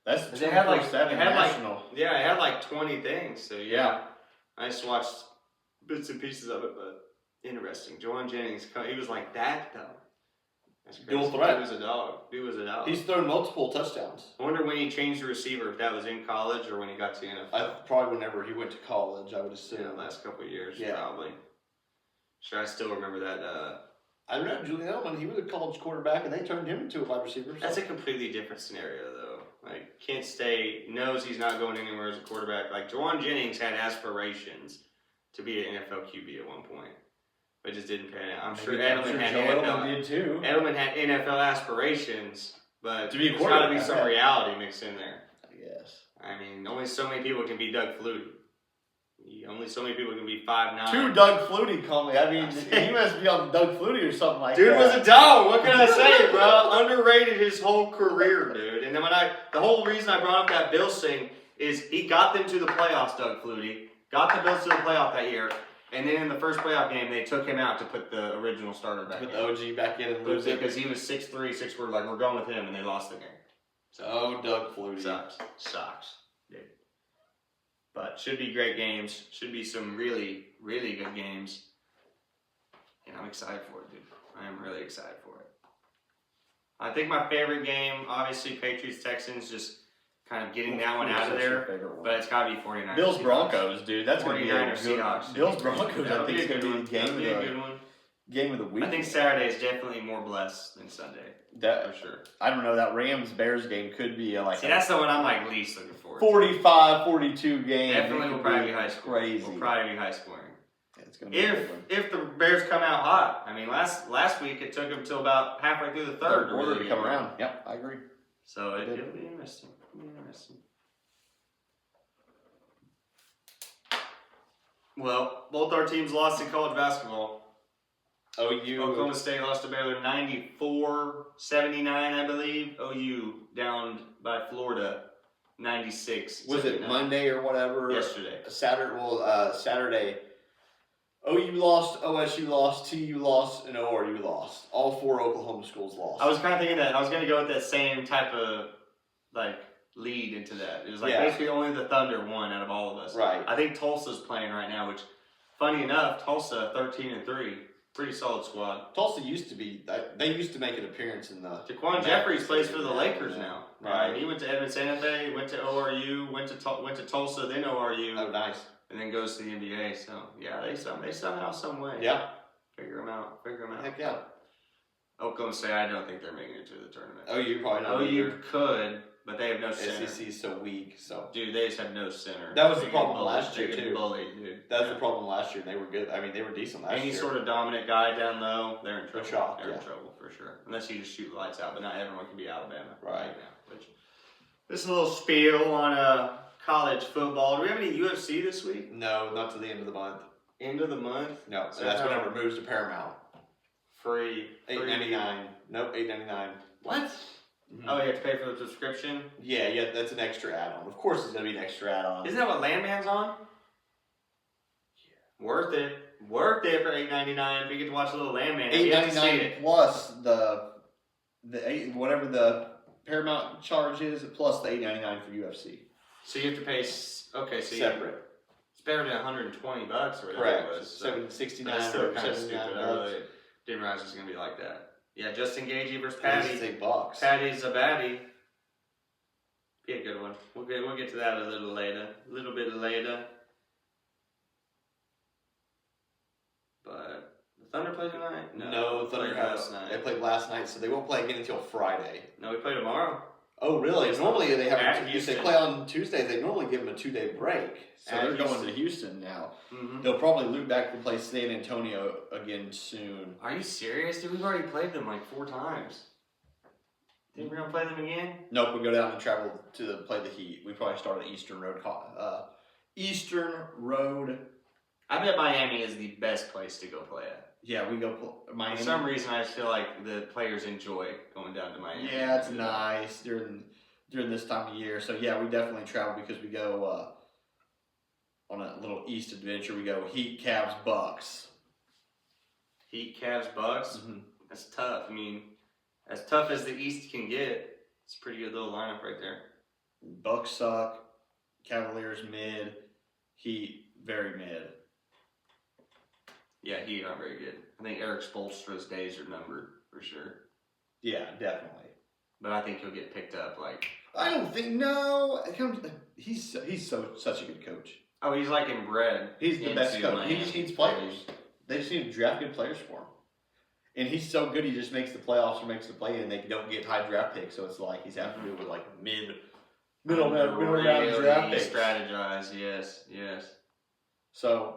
That's they had 24/7 national. it had like 20 things. So, yeah. I just watched bits and pieces of it, but interesting. Jawan Jennings, he was like that, though. That's crazy. Dual threat. He was a dog. He's thrown multiple touchdowns. I wonder when he changed the receiver, if that was in college or when he got to the NFL. Probably whenever he went to college, I would assume. The last couple of years, Yeah. probably. Sure, I still remember that. I remember Julian Edelman, he was a college quarterback, and they turned him into a wide receiver. So. That's a completely different scenario, though. Like, Kent State knows he's not going anywhere as a quarterback. Like, Jawan Jennings had aspirations to be an NFL QB at one point, but just didn't pan out. I'm sure Joe Edelman had Edelman did too. Edelman had NFL aspirations, but To be a there's got to be quarterback, some right. reality mixed in there. Yes. I mean, only so many people can be Doug Flutie. Only so many people can be 5'9". Two Doug Flutie call me. I mean, he must be on Doug Flutie or something like Dude that. was a dog. What can I say, bro? Underrated his whole career, dude. And then the whole reason I brought up that Bills thing is he got them to the playoffs, Doug Flutie. Got the Bills to the playoff that year. And then in the first playoff game, they took him out to put the original starter back Put in. the OG back in and lose it. Because he was 6'3", 6'4", like, we're going with him, and they lost the game. So, Oh, Doug Flutie. Sucks, dude. But should be great games. Should be some really, really good games. And I'm excited for it, dude. I am really excited for it. I think my favorite game, obviously, Patriots-Texans, just kind of getting that one out of there. But it's got to be 49ers. Bills Broncos, dude. That's going to be a 49ers good Seahawks. Bills Broncos, That'll I think, is going to be the That'll be a good one. game of the week. I think Saturday is definitely more blessed than Sunday. That For sure. I don't know. That Rams Bears game could be See, that's the one I'm like least looking forward to. 45-42 game. Definitely It will could probably be high scoring. Crazy. Will probably be high scoring. Yeah, it's gonna be a If good one. if the Bears come out hot, I mean, last week it took them till about halfway through the third quarter really to come get around. Yep, I agree. So It did. it'll be interesting. It'll be interesting. Well, both our teams lost in college basketball. OU. Oklahoma State lost to Baylor 94-79, I believe. OU down by Florida 96. Was it Monday or whatever? Yesterday. Saturday. OU lost, OSU lost, TU lost, and ORU lost. All four Oklahoma schools lost. I was kind of thinking that I was going to go with that same type of like lead into that. It was like Yeah. basically only the Thunder won out of all of us. Right. I think Tulsa's playing right now, which, funny enough, Tulsa 13-3, pretty solid squad. Tulsa used to be. They used to make an appearance in the. Jaquan Jeffries plays for the Lakers Yeah. now. Right. He went to Edmond Santa Fe, went to ORU, went to Tulsa, then ORU, Oh, nice. and then goes to the NBA. So yeah, they somehow, some way. Yeah. Figure them out. Heck yeah. Oklahoma State, I don't think they're making it to the tournament. OU probably not. OU could, but they have no center. SEC is so weak. So Dude, they just have no center. That was the They get problem bullied. last year, They get too. bullied, dude. that's the problem last year. They were good. I mean, they were decent last Any year. sort of dominant guy down low, they're in trouble. shock, They're in yeah. trouble for sure. Unless you just shoot lights out, but not everyone can be Alabama Right. now. Which, this is a little spiel on college football. Do we have any UFC this week? No, not to the end of the month. End of the month? No, So that's how- whenever it moves to Paramount. Free. $8.99. Nope, $8.99. What? Mhm. Oh, you have to pay for the subscription? Yeah, that's an extra add-on. Of course, it's gonna be an extra add-on. Isn't that what Landman's on? Yeah. Worth it. Worth it for $8.99 if you get to watch a little Landman. You have to see $8.99 it. plus whatever the Paramount charge is, plus the $8.99 for UFC. So you have to pay. Okay, so Separate. it's better than $120 or whatever Correct. it was. So. $7.69 That's still or kind of stupid. I $79. really didn't realize it was gonna be like that. Yeah, Justin Gaethje versus Patty. Patty. $8. Patty's a baddie. Be a good one. We'll get to that a little later. A little bit later. But the Thunder play tonight? No, they Thunder played last They night. played last night, so they won't play again until Friday. No, we play tomorrow. Oh, really? It's Normally they have. at If they Houston. play on Tuesdays, they normally give them a 2-day break. So At they're going Houston. to Houston now. Mm-hmm. They'll probably loop back to play San Antonio again soon. Are you serious, dude? We've already played them like 4 times. Think we're gonna play them again? Nope, we go down and travel to play the Heat. We probably start at Eastern Road. Eastern Road. I bet Miami is the best place to go play at. Yeah, we go Miami. For some reason, I just feel like the players enjoy going down to Miami. Yeah, it's nice during this time of year. So yeah, we definitely travel because we go on a little East adventure. We go Heat, Cavs, Bucks. Heat, Cavs, Bucks. Mm-hmm. That's tough. I mean, as tough as the East can get, it's a pretty good little lineup right there. Bucks suck. Cavaliers mid. Heat very mid. Yeah, Heat aren't very good. I think Eric Spoelstra's days are numbered for sure. Yeah, definitely. But I think he'll get picked up. Like, I don't think no. He's such a good coach. oh, he's like inbred. He's the best into coach. Miami. He just needs players. They just need to draft good players for him. And he's so good, he just makes the playoffs or makes the play, and they don't get high draft picks. So it's like he's having to do it with like middle round Really draft picks. strategize. Yes. So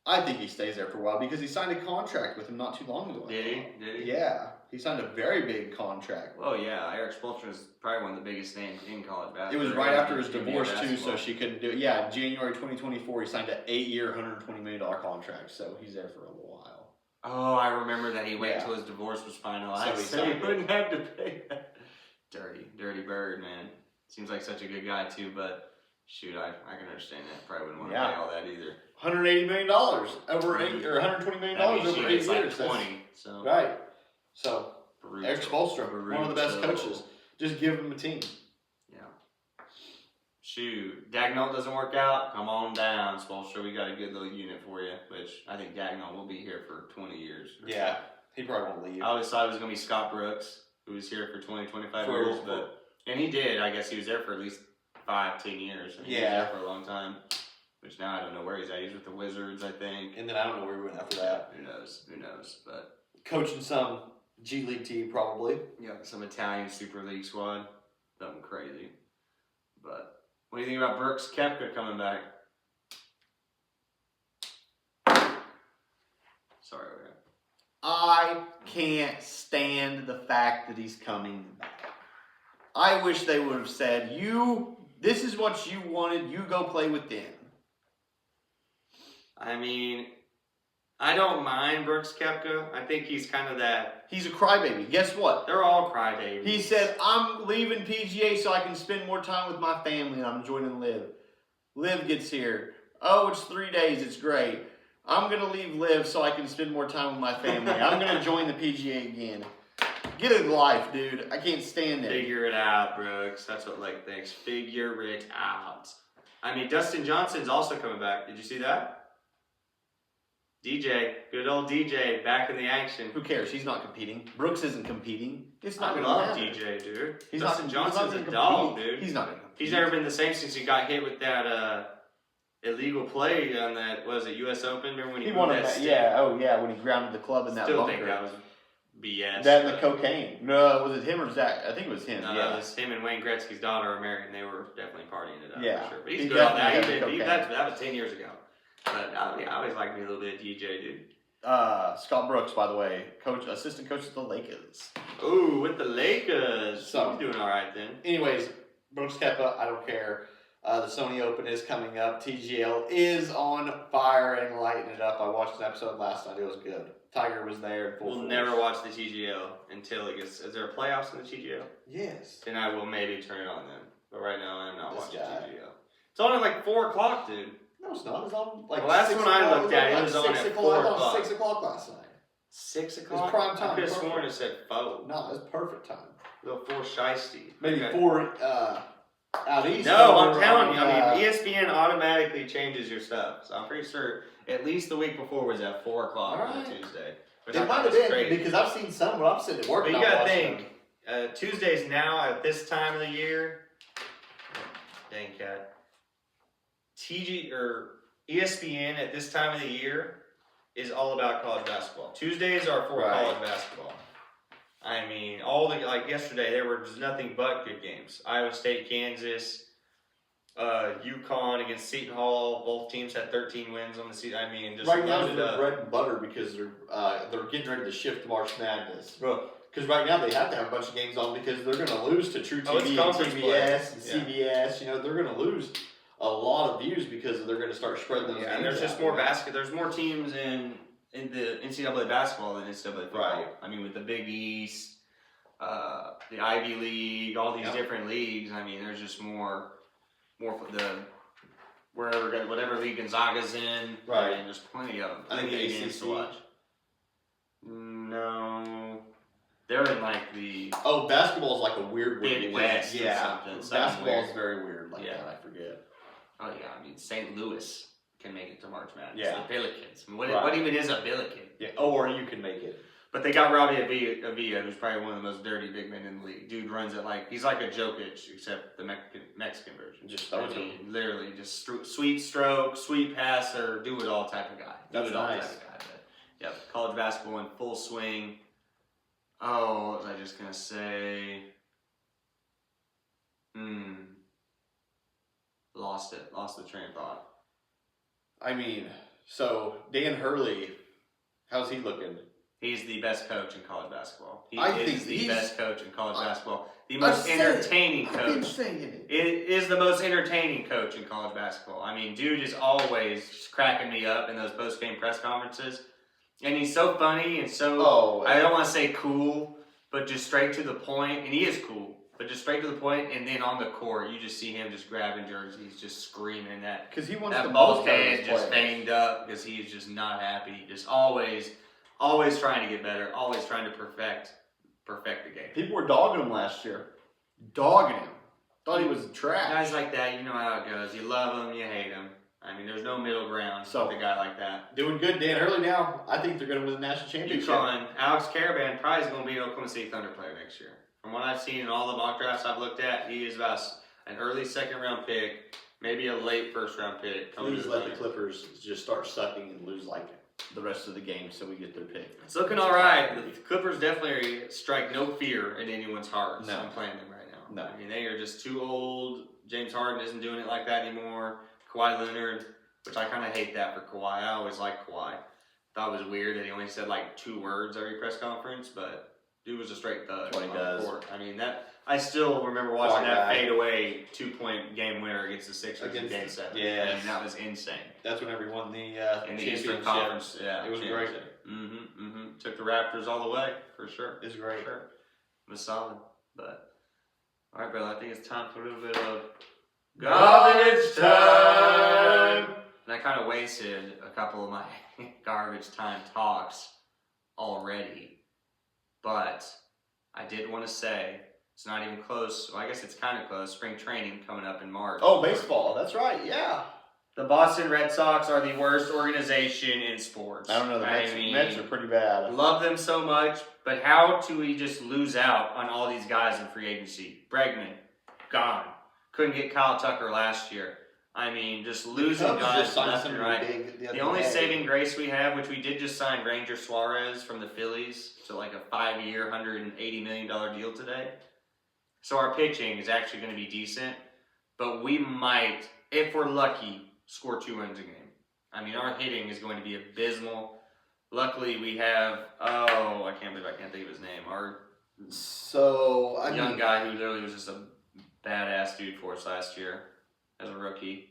I think he stays there for a while because he signed a contract with him not too long ago. Did he? Did he? Yeah, he signed a very big contract. Well, yeah, Eric Spoelstra is probably one of the biggest names in college It basketball. was right after his NBA divorce too, basketball. so she couldn't do it. Yeah, January 2024, he signed an 8-year, $120 million contract, so he's there for a little while. Oh, I remember that he waited Yeah. till his divorce was finalized, So he so he signed it. wouldn't have to pay that. Dirty bird, man. Seems like such a good guy too, but shoot, I can understand that. Probably wouldn't want to Yeah. pay all that either. $180 million over 8, or $120 million That means over she 8 gets years. like 20. So Right. So brutal. Eric Spoelstra, one of the best Brutal. coaches. Just give him a team. Yeah. Shoot, Dagnall doesn't work out. Come on down, Spoelstra. We got a good little unit for you, which I think Dagnall will be here for 20 years. or so. Yeah, he probably won't leave. I always thought it was going to be Scott Brooks, who was here for 20, 25 For- years, and he did. I guess he was there for at least 5, 10 years. I mean, He was Yeah. there for a long time, which now I don't know where he's at. He's with the Wizards, I think. And then I don't know where he went after that. Who knows, but Coaching some G League team, probably. yeah, some Italian Super League squad. Nothing crazy. But what do you think about Brooks Koepka coming back? Sorry, okay. I can't stand the fact that he's coming back. I wish they would have said, this is what you wanted, you go play with them. I mean, I don't mind Brooks Koepka. I think he's kind of that. He's a crybaby. Guess what? They're all crybabies. He said, I'm leaving PGA so I can spend more time with my family and I'm joining Liv. Liv gets here. Oh, it's 3 days. It's great. I'm going to leave Liv so I can spend more time with my family. I'm going to join the PGA again. Get a life, dude. I can't stand it. Figure it out, Brooks. That's what Lake thinks. Figure it out. I mean, Dustin Johnson's also coming back. Did you see that? DJ, good old DJ, back in the action. Who cares? He's not competing. Brooks isn't competing. It's not I gonna love matter. DJ, dude. He's Dustin not, Johnson's he's a not dog, compete. dude. He's not going to compete. He's never been the same since he got hit with that illegal play on that, was it US Open? Remember when he won that it. stick? Yeah. Oh, yeah. When he grounded the club in that Still bunker. think that was BS. That and the cocaine. No, was it him or Zach? I think it was him. No, yeah. it was him and Wayne Gretzky's daughter are married, and they were definitely partying it up. Yeah. For sure. But he's He good on that. definitely He had did, the cocaine. that was 10 years ago. But I always liked me a little bit of DJ, dude. Scott Brooks, by the way, assistant coach of the Lakers. Ooh, with the Lakers. So- He's doing all right then. Anyways, Brooks Koepka, I don't care. The Sony Open is coming up. TGL is on fire and lighting it up. I watched an episode last night. It was good. Tiger was there in full We'll force. never watch the TGL until it gets. Is there playoffs in the TGL? Yes. Then I will maybe turn it on then. But right now I'm not This watching guy. TGL. It's on at like 4 o'clock, dude. No, it's not. It's on like Well, that's 6 when I o'clock. looked at it. It Like was on 6 at o'clock. 4 It was o'clock. 6 o'clock last night. 6 o'clock? prime time, I could have perfect. sworn it said 4. No, it's perfect time. Little 4 shiesty. Maybe Okay. 4 out east. No, or I'm telling you. I on, mean, ESPN automatically changes your stuff. So I'm pretty sure at least the week before was at 4 o'clock on a Alright. Tuesday. Which I It thought might have was been crazy. because I've seen some when I'm sitting at work. But and you I'm gotta watching think, them. Tuesdays now at this time of the year, dang cat, TG or ESPN at this time of the year is all about college basketball. Tuesdays are for Right. college basketball. I mean, like yesterday, there were just nothing but good games. Iowa State, Kansas, UConn against Seton Hall. Both teams had 13 wins on the season. I mean, just Right now loaded they're up. bread and butter because they're getting ready to shift to March Madness. Because right now they have to have a bunch of games on because they're going to lose to True Oh, it's TV and conference play. TBS and Yeah. CBS. You know, they're going to lose a lot of views because they're going to start spreading those Yeah, games and there's just out, more you know? basket. There's more teams in the NCAA basketball than NCAA football. Right. I mean, with the Big East, the Ivy League, all these Yep. different leagues. I mean, there's just more for the whatever league Gonzaga's in. Right. I mean, there's plenty of them. I think Plenty the of games to ACC. watch. No, they're in like the Oh, basketball is like a weird one. Big because- West or yeah, something basketball is weird. very weird like Yeah. that. I forget. oh yeah. I mean, St. Louis can make it to March Madness. Yeah. The Billikens. I mean, what Right. even is a Billiken? Yeah, or you can make it. But they got Robbie Avila, who's probably one of the most dirty big men in the league. Dude runs it like he's like a Jokic, except the Mexican version. Just I throw it to mean, literally just sweet stroke, sweet passer, do it all type of guy. That's do it all nice. type of guy. But yep, college basketball in full swing. Oh, what was I just gonna say? Lost the train of thought. I mean, So Dan Hurley, how's he looking? He's the best coach in college basketball. He I is think the he's- best coach in college basketball. The I've most said it. entertaining I've been coach. saying it. It is the most entertaining coach in college basketball. I mean, dude is always just cracking me up in those post-game press conferences. And he's so funny and so, I don't want to say cool, but just straight to the point. And he is cool, but just straight to the point. And then on the court, you just see him just grabbing jerseys, just screaming that. Because he wants That the bald most out of head his just players. banged up because he's just not happy. Just always trying to get better. Always trying to perfect the game. People were dogging him last year. Dogging him. Thought he was trash. Guys like that, you know how it goes. You love them, you hate them. I mean, there's no middle ground So- with a guy like that. Doing good, Dan Hurley now. I think they're going to win the national championship. UConn, Alex Caravan probably is going to be an Oklahoma City Thunder player next year. From what I've seen in all the mock drafts I've looked at, he is about an early second-round pick, maybe a late first-round pick. coming to Please let the Thunder. Clippers just start sucking and lose like the rest of the game so we get their pick. It's looking all right. The Clippers definitely strike no fear in anyone's hearts. No. I'm playing them right now. No. I mean, they are just too old. James Harden isn't doing it like that anymore. Kawhi Leonard, which I kind of hate that for Kawhi. I always liked Kawhi. Thought it was weird that he only said like 2 words every press conference, but dude was a straight thug. That's what he on the does. court. I mean, that I still remember watching White that guy. fadeaway 2-point game winner against the Sixers in Against Game the- 7. yes. I mean, that was insane. That's whenever he won the In the Eastern championship. Conference, yeah. It was great. Took the Raptors all the way, for sure. It was great. Sure. It was solid. But, all right, brother, I think it's time for a little bit of garbage time. And I kind of wasted a couple of my garbage time talks already. But I did want to say, it's not even close. Well, I guess it's kind of close. Spring training coming up in March. Oh, baseball. That's right. Yeah. The Boston Red Sox are the worst organization in sports. I don't know. The Mets are pretty bad. Love them so much, but how do we just lose out on all these guys in free agency? Bregman, gone. Couldn't get Kyle Tucker last year. I mean, just losing Cubs guys just signed left and somebody right. big the The other only day. saving grace we have, which we did just sign Ranger Suarez from the Phillies to like a 5-year, $180 million deal today. So our pitching is actually going to be decent, but we might, if we're lucky, score 2 runs a game. I mean, our hitting is going to be abysmal. Luckily, we have, I can't believe I can't think of his name. Our So I young mean, guy who literally was just a badass dude for us last year as a rookie.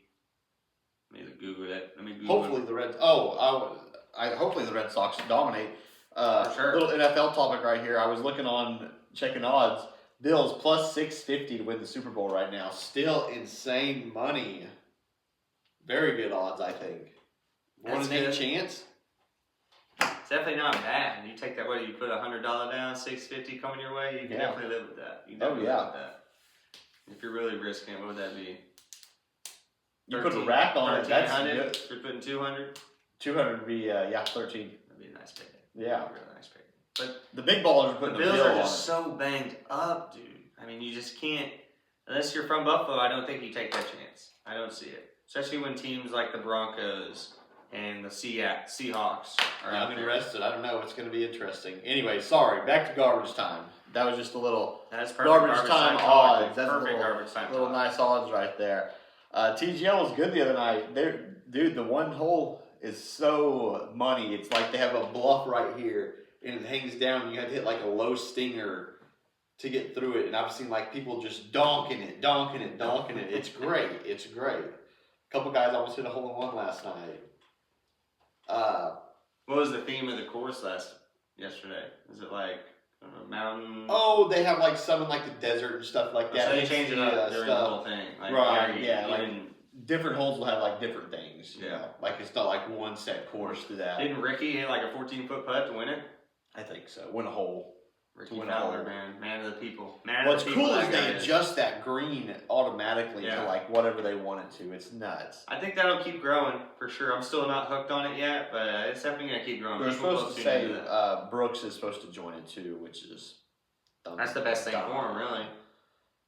Let me Google it. hopefully the Red. Hopefully the Red Sox dominate. For sure. Little NFL topic right here. I was looking on checking odds. Bills plus 650 to win the Super Bowl right now. Still insane money. Very good odds, I think. That's 1 in 8 good. chance. It's definitely not bad. You take that, what, you put $100 down, $650 coming your way, you can Yeah. definitely live with that. You can Oh, definitely yeah. live with that. If you're really risking it, what would that be? You put a rack on it. That's 1300? good. If you're putting 200, 200 would be 13. that'd be a nice payday. Yeah. That'd be a really nice payday. But The big ballers are the putting a Bills bill are on just it. so banged up, dude. I mean, you just can't, unless you're from Buffalo, I don't think you take that chance. I don't see it. Especially when teams like the Broncos and the Seahawks are out I'm there. interested. I don't know. It's going to be interesting. Anyway, sorry. Back to garbage time. That was just a little That's perfect garbage time talk, odds. dude. That's a Perfect little, garbage time little talk. nice odds right there. TGL was good the other night. Dude, the one hole is so money. It's like they have a bluff right here, and it hangs down. You have to hit like a low stinger to get through it. And I've seen like people just donking it. It's great. It's great. A couple guys almost hit a hole in one last night. What was the theme of the course yesterday? Is it like I don't know, mountain? Oh, they have like some in like the desert and stuff like that. so they change it up during the whole thing. Like, Right, you yeah, like- didn't- Different holes will have like different things. You Yeah. know? Like it's not like one set course to that. didn't Ricky hit like a 14-foot putt to win it? I think so. Win a hole. Ricky win a Fowler, hole. man of the people. Man What's of the people. cool is that guy they adjust that green automatically Yeah. to like whatever they want it to. It's nuts. I think that'll keep growing for sure. I'm still not hooked on it yet, but it's definitely gonna keep growing. They're People supposed will to tune say into that. Brooks is supposed to join it too, which is That's the best thing for him, really.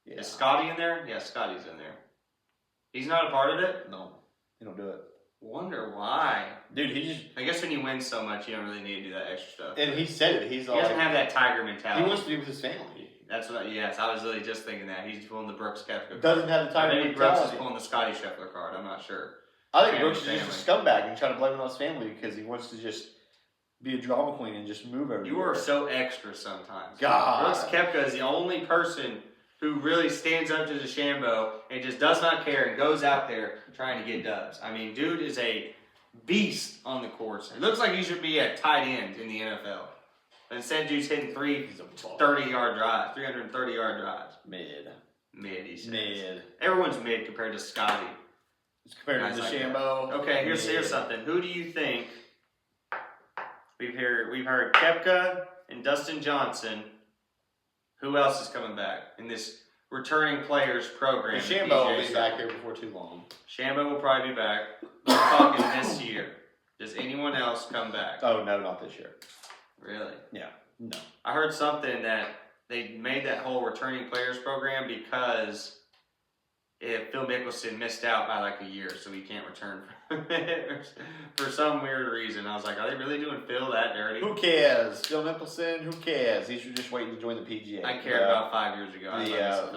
Yeah. Is Scotty in there? Yeah, Scotty's in there. He's not a part of it? No, he don't do it, Wonder why. dude. He just I guess when you win so much, you don't really need to do that extra stuff. and he said it. He's He like doesn't have that Tiger he mentality. wants to be with his family. That's what. Yes, I was really just thinking that he's pulling the Brooks Koepka card. Doesn't have the Or Tiger maybe Brooks is mentality. pulling the Scotty Scheffler card. I'm not sure. I think family, Brooks is just a scumbag and trying to blame it on his family because he wants to just be a drama queen and just move everywhere. You are so extra sometimes. God. Brooks Koepka is the only person who really stands up to DeChambeau and just does not care and goes out there trying to get dubs. I mean, dude is a beast on the course. It looks like he should be at tight end in the NFL. Instead, dude's hitting three 30-yard drives, 330-yard drives. Mid, he says. Mid. Everyone's mid compared to Scotty. It's compared to DeChambeau. Okay, here's something. Who do you think? We've heard Koepka and Dustin Johnson. Who else is coming back in this returning players program? DeChambeau will be back here before too long. DeChambeau will probably be back. We're talking this year. Does anyone else come back? Oh no, not this year. Really? Yeah. No. I heard something that they made that whole returning players program because if Phil Mickelson missed out by like a year, so he can't return for some weird reason. I was like, are they really doing Phil that dirty? Who cares? Phil Mickelson, who cares? He should just wait to join the PGA. I cared about 5 years ago.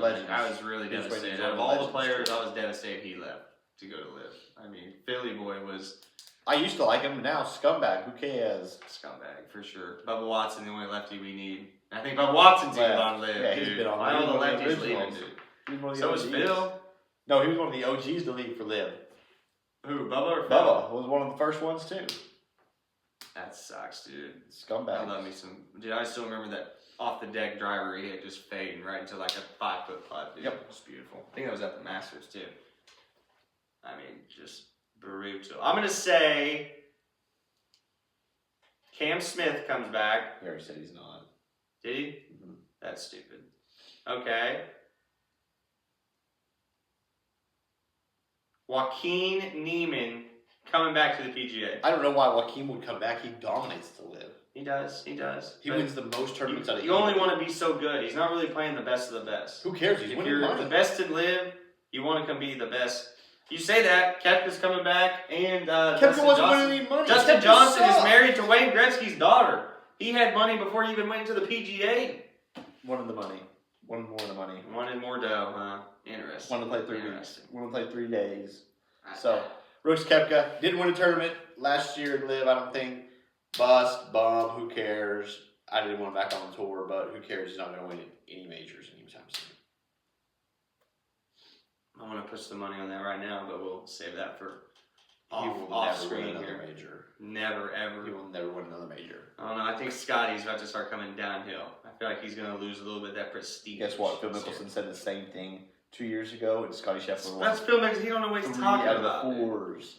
Legends. I was really devastated. Out of all the players, I was devastated he left to go to live. I mean, Philly boy was... I used to like him, but now scumbag. Who cares? Scumbag, for sure. Bubba Watson, the only lefty we need. I think Bubba Watson's even on live, yeah, dude. he's been on Why all the live. lefties leaving, dude? So was Phil. No, he was one of the OGs to leave for live. Who, Bubba or Phil? Bubba was one of the first ones too. That sucks, dude. Scumbag. I love me some. Dude, I still remember that off the deck driver he hit just fading right into like a 5-foot putt, dude. Yep. It was beautiful. I think that was at the Masters too. I mean, just brutal. I'm gonna say Cam Smith comes back. He already said he's not. Did he? Mm-hmm. That's stupid. Okay. Joaquin Neiman coming back to the PGA. I don't know why Joaquin would come back. He dominates to live. He does. He does. He wins the most tournaments out of You only want to be so good. He's not really playing the best of the best. Who cares? He's If winning you're money. the best in live, you want to be the best. You say that, Koepka's coming back, and Koepka wasn't winning any money. Dustin Koepka Johnson is sucked. married to Wayne Gretzky's daughter. He had money before he even went to the PGA. Wanted the money. Wanted more of the money. Wanted more dough, huh? Interesting. Wanted to play 3 weeks. Interesting. Wanted to play 3 days. So, Brooks Koepka didn't win a tournament last year in live, I don't think. Bust, bum, who cares? I didn't want him back on the tour, but who cares? He's not going to win any majors anytime soon. I want to push the money on that right now, but we'll save that for He will off never win screen another here. major. Never, ever. He will never win another major. I don't know. I think Scotty's about to start coming downhill. I feel like he's going to lose a little bit of that prestige. Guess what? Phil Mickelson said the same thing 2 years ago, and Scotty Scheffler won That's Phil Mickelson. He don't know what he's 3 talking out of about. the 4s.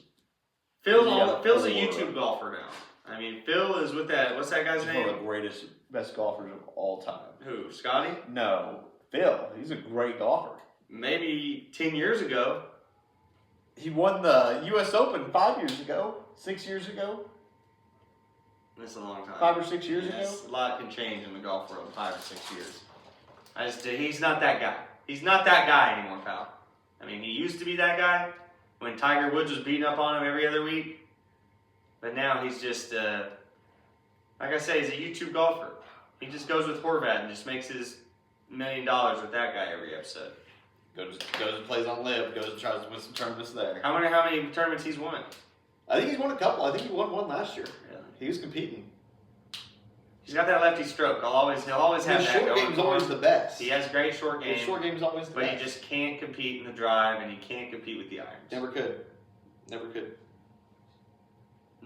Phil's Yeah, a YouTube golfer now. I mean, Phil is with that. What's that guy's He's name? one of the greatest, best golfers of all time. Who? Scotty? No, Phil. He's a great golfer. Maybe 10 years ago. He won the U.S. Open 5 years ago, 6 years ago, That's a long time. 5 or 6 years ago. Yes, a lot can change in the golf world in 5 or 6 years. He's not that guy. He's not that guy anymore, pal. I mean, he used to be that guy when Tiger Woods was beating up on him every other week. But now he's just, like I say, he's a YouTube golfer. He just goes with Horvat and just makes his $1 million with that guy every episode. Goes and plays on live. Goes and tries to win some tournaments there. How many tournaments he's won? I think he's won a couple. I think he won one last year. Really? He was competing. He's got that lefty stroke. He'll always have His that short going game's for always him. the best. He has great short game. His short game's always the But best. he just can't compete in the drive, and he can't compete with the irons. Never could. Never could.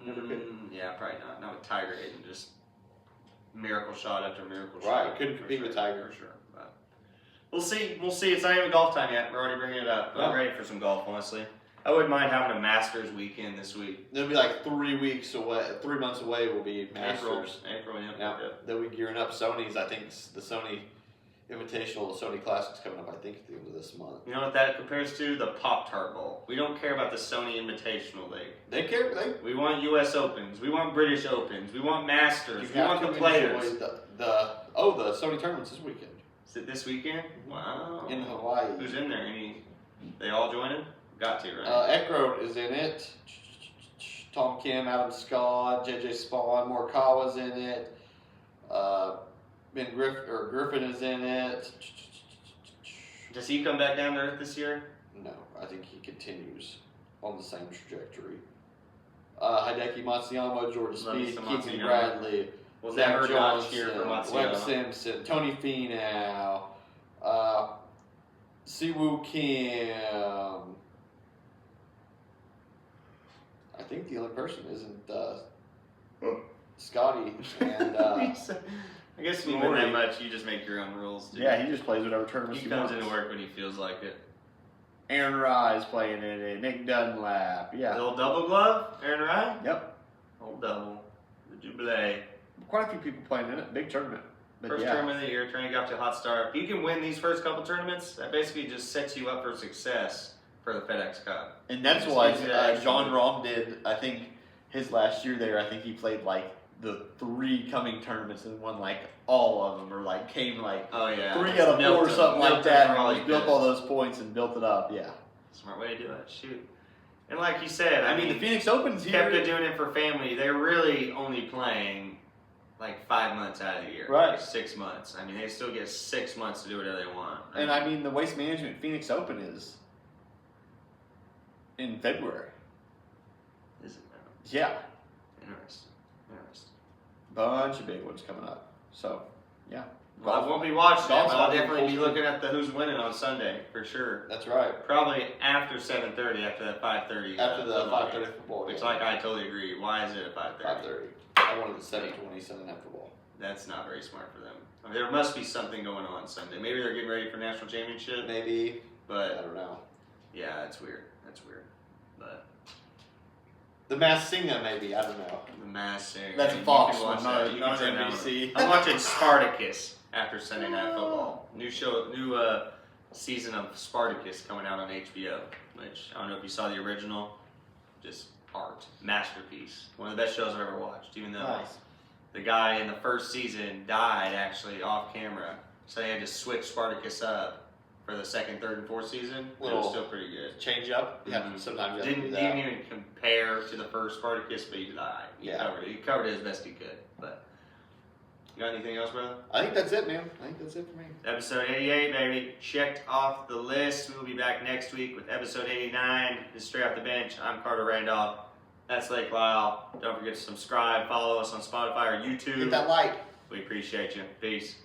Never could. Yeah, probably not. Not with Tiger hitting just miracle shot after miracle shot. Right, couldn't compete with Tiger. For sure. But we'll see. We'll see. It's not even golf time yet. We're already bringing it up. I'm No. ready for some golf, honestly. I wouldn't mind having a Masters weekend this week. It'll be like 3 weeks away. 3 months away will be Masters. April, yeah. Now, they'll be gearing up. Sony's, I think, the Sony Invitational, the Sony Classic's coming up, I think, at the end of this month. You know what that compares to? The Pop-Tart Bowl. We don't care about the Sony Invitational League. They care. We want U.S. Opens. We want British Opens. We want Masters. We want the players. enjoy the Sony tournament's this weekend Is it this weekend? Wow. in Hawaii. Who's in there? They all joining? Got to, right? Eckroat is in it. Tom Kim, Adam Scott, JJ Spawn, Morikawa's in it. Griffin is in it. Does he come back down to earth this year? No, I think he continues. on the same trajectory. Hideki Matsuyama, Jordan Love me Spieth, some Keegan Matsuyama. Bradley, We'll Zach never not Johnson, cheer for Webb Matsuyama. Simpson, Tony Finau, Siwoo Kim. I think the other person isn't Scotty. And I guess if you win that Rory. much, you just make your own rules. Dude. Yeah, he just plays whatever tournaments He he comes wants. into work when he feels like it. Aaron Rye's playing in it. Nick Dunlap. The Yeah. old double glove, Aaron Ryan. Yep. Old double. The Jubilee. Quite a few people playing in it. Big tournament. But First yeah. tournament of the year, trying to get off to a hot start. If you can win these first couple tournaments, that basically just sets you up for success for the FedEx Cup. And that's Just why gives you that extra John boost. Rahm did, I think, his last year there, I think he played like the 3 coming tournaments and won like all of them, or like came like Oh yeah. 3 out of 4 Milton. or something like Milton that, for all and he just built could. all those points and built it up. Yeah. Smart way to do it. Shoot. And like you said, I mean, the Phoenix Open's here. kept doing it for family. They're really only playing like 5 months out of the year. Right. Like 6 months. I mean, they still get 6 months to do whatever they want. And I mean, the Waste Management Phoenix Open is in February. Is it now? Yeah. Interesting. Interesting. Bunch of big ones coming up. So, yeah. Well, I won't be watching it, Golf's but I'll probably definitely be full looking at the who's winning on Sunday for sure. that's right. Probably after 7:30, after that 5:30. After the football 5:30 game. football Which, game. like, I totally agree. Why is it at 5:30? 5:30. I wanted the 7:20 Sunday night football. That's not very smart for them. I mean, there must be something going on Sunday. Maybe they're getting ready for national championship, Maybe. I but don't know. yeah, that's weird. That's weird. But The Masked Singer, maybe. I don't know. the Mass Singer. That's you can Fox watch one, that. not You can turn down NBC. I'm watching Spartacus after Sunday Night Football. New season of Spartacus coming out on HBO. Which I don't know if you saw the original. Just art, masterpiece. One of the best shows I've ever watched. Even though Nice. the guy in the first season died actually off camera, so they had to switch Spartacus up for the second, third, and fourth season. It was Little- still pretty good. Change up? Yeah, Mhm. sometimes you have to do Didn't that. even compare to the first Spartacus, but he died. Yeah. He covered it as best he could. But you got anything else, brother? I think that's it, man. I think that's it for me. Episode 88, baby. Checked off the list. We will be back next week with episode 89. This is Straight Off the Bench. I'm Carter Randolph. That's Lake Lyle. Don't forget to subscribe, follow us on Spotify or YouTube. Hit that like. We appreciate you. Peace.